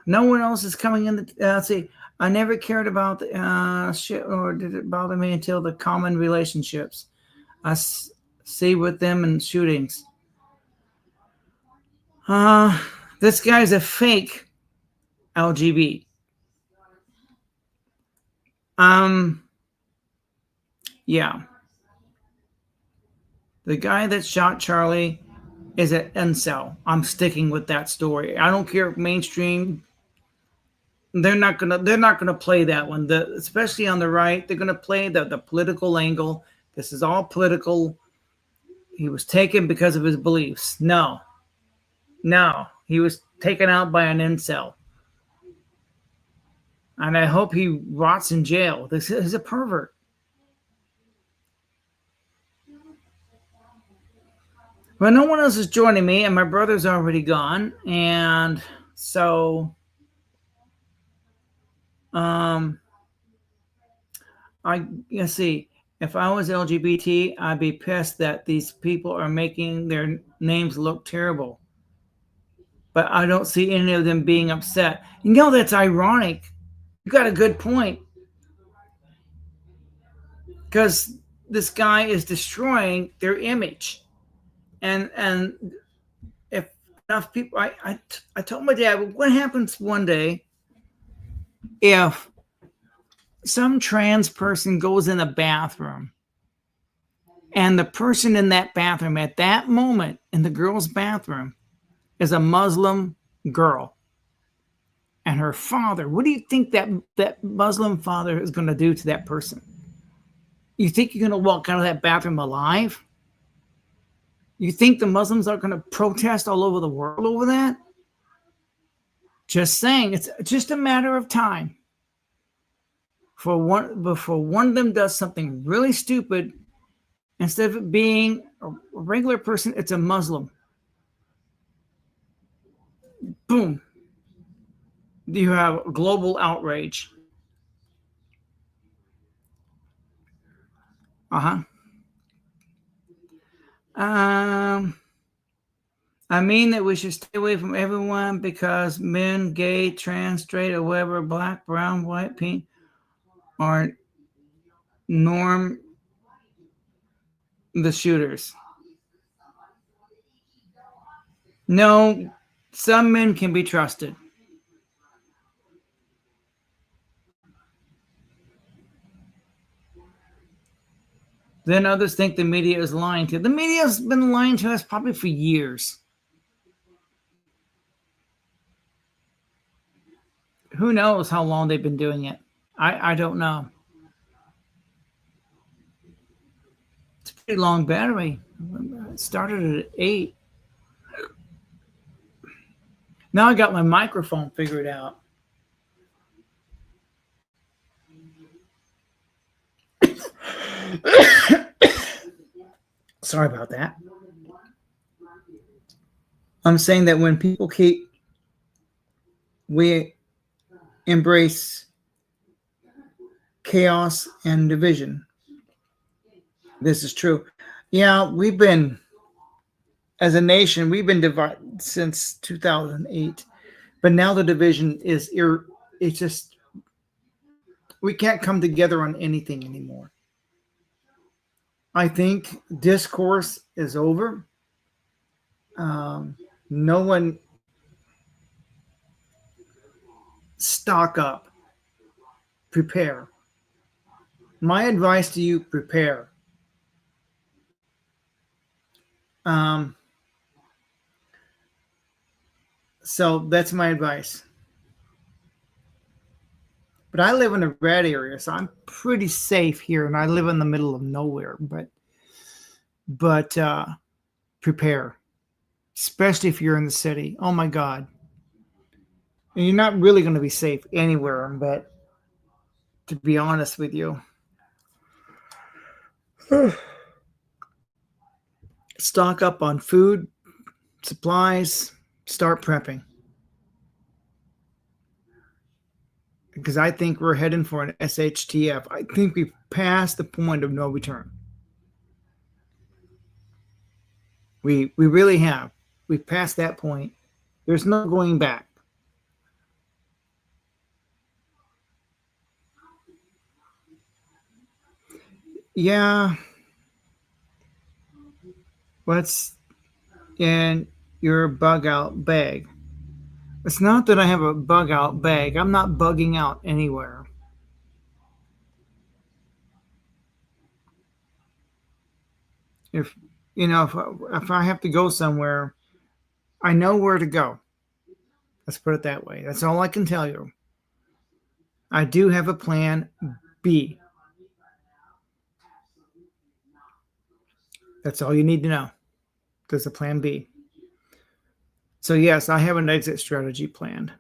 No one else is coming in. Let's see. I never cared about the shit, or did it bother me until the common relationships I see with them in shootings. This guy's a fake LGBT. Yeah. The guy that shot Charlie is an incel. I'm sticking with that story. I don't care if mainstream. They're not gonna play that one. Especially on the right, they're gonna play the political angle. This is all political. He was taken because of his beliefs. No, he was taken out by an incel. And I hope he rots in jail. This is a pervert. Well, no one else is joining me, and my brother's already gone. And so, let's see. If I was LGBT, I'd be pissed that these people are making their names look terrible. But I don't see any of them being upset. You know, that's ironic. You got a good point. Because this guy is destroying their image. And if enough people, I told my dad, what happens one day if some trans person goes in a bathroom and the person in that bathroom at that moment in the girl's bathroom is a Muslim girl and her father, what do you think that Muslim father is going to do to that person? You think you're going to walk out of that bathroom alive? You think the Muslims are going to protest all over the world over that? Just saying, it's just a matter of time before one of them does something really stupid. Instead of it being a regular person, it's a Muslim. Boom. You have global outrage. I mean that we should stay away from everyone because men, gay, trans, straight, or whatever, black, brown, white, pink, are norm the shooters. No, some men can be trusted. Then others think the media is lying to. The media has been lying to us probably for years. Who knows how long they've been doing it? I don't know. It's a pretty long battery. It started at 8. Now I got my microphone figured out. Sorry about that. I'm saying that when people we embrace chaos and division. This is true. Yeah, as a nation, we've been divided since 2008. But now the division it's just, we can't come together on anything anymore. I think discourse is over. No one stock up, prepare. My advice to you, prepare. So that's my advice. But I live in a red area, so I'm pretty safe here, and I live in the middle of nowhere. But prepare, especially if you're in the city. Oh my God. And you're not really going to be safe anywhere, but to be honest with you, stock up on food, supplies, start prepping. Because I think we're heading for an SHTF. I think we've passed the point of no return. We really have. We've passed that point. There's no going back. Yeah. What's in your bug out bag? It's not that I have a bug out bag. I'm not bugging out anywhere. If I have to go somewhere, I know where to go. Let's put it that way. That's all I can tell you. I do have a plan B. That's all you need to know. There's a plan B. So yes, I have an exit strategy planned.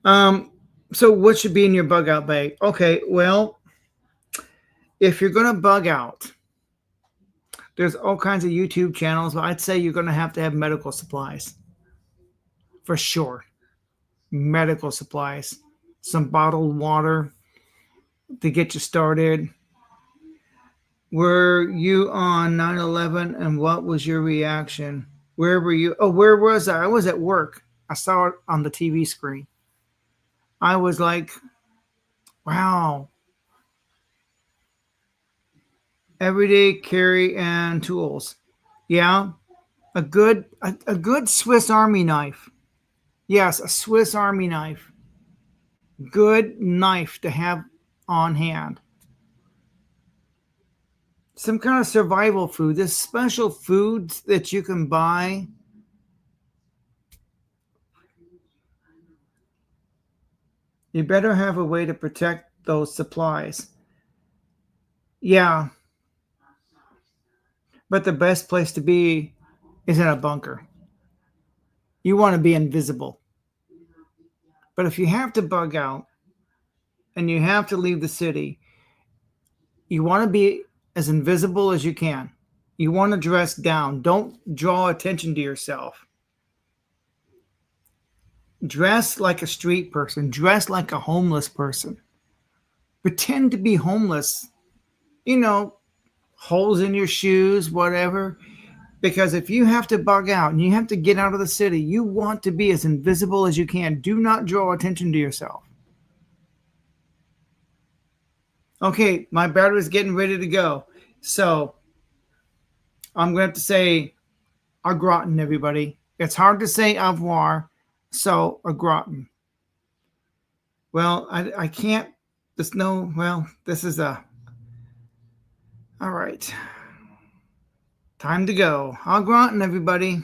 So what should be in your bug out bag? Okay, well, if you're going to bug out, there's all kinds of YouTube channels, but I'd say you're going to have medical supplies. For sure. Medical supplies. Some bottled water to get you started. Were you on 9/11 and what was your reaction? Where were you? Oh, where was I? I was at work. I saw it on the TV screen. I was like, wow. Everyday carry and tools. Yeah. A good Swiss Army knife. Yes, a Swiss Army knife. good knife to have on hand. Some kind of survival food. There's special foods that you can buy. You better have a way to protect those supplies. Yeah, but the best place to be is in a bunker. You want to be invisible. But if you have to bug out and you have to leave the city, you want to be as invisible as you can. You want to dress down. Don't draw attention to yourself. Dress like a street person. Dress like a homeless person. Pretend to be homeless. You know, holes in your shoes, whatever. Because if you have to bug out and you have to get out of the city, you want to be as invisible as you can. Do not draw attention to yourself. Okay, my battery's getting ready to go. So I'm going to have to say au gratin, everybody. It's hard to say au revoir, so au gratin. Well, I can't. There's no, well, this is a, all right. Time to go. Au gratin, everybody.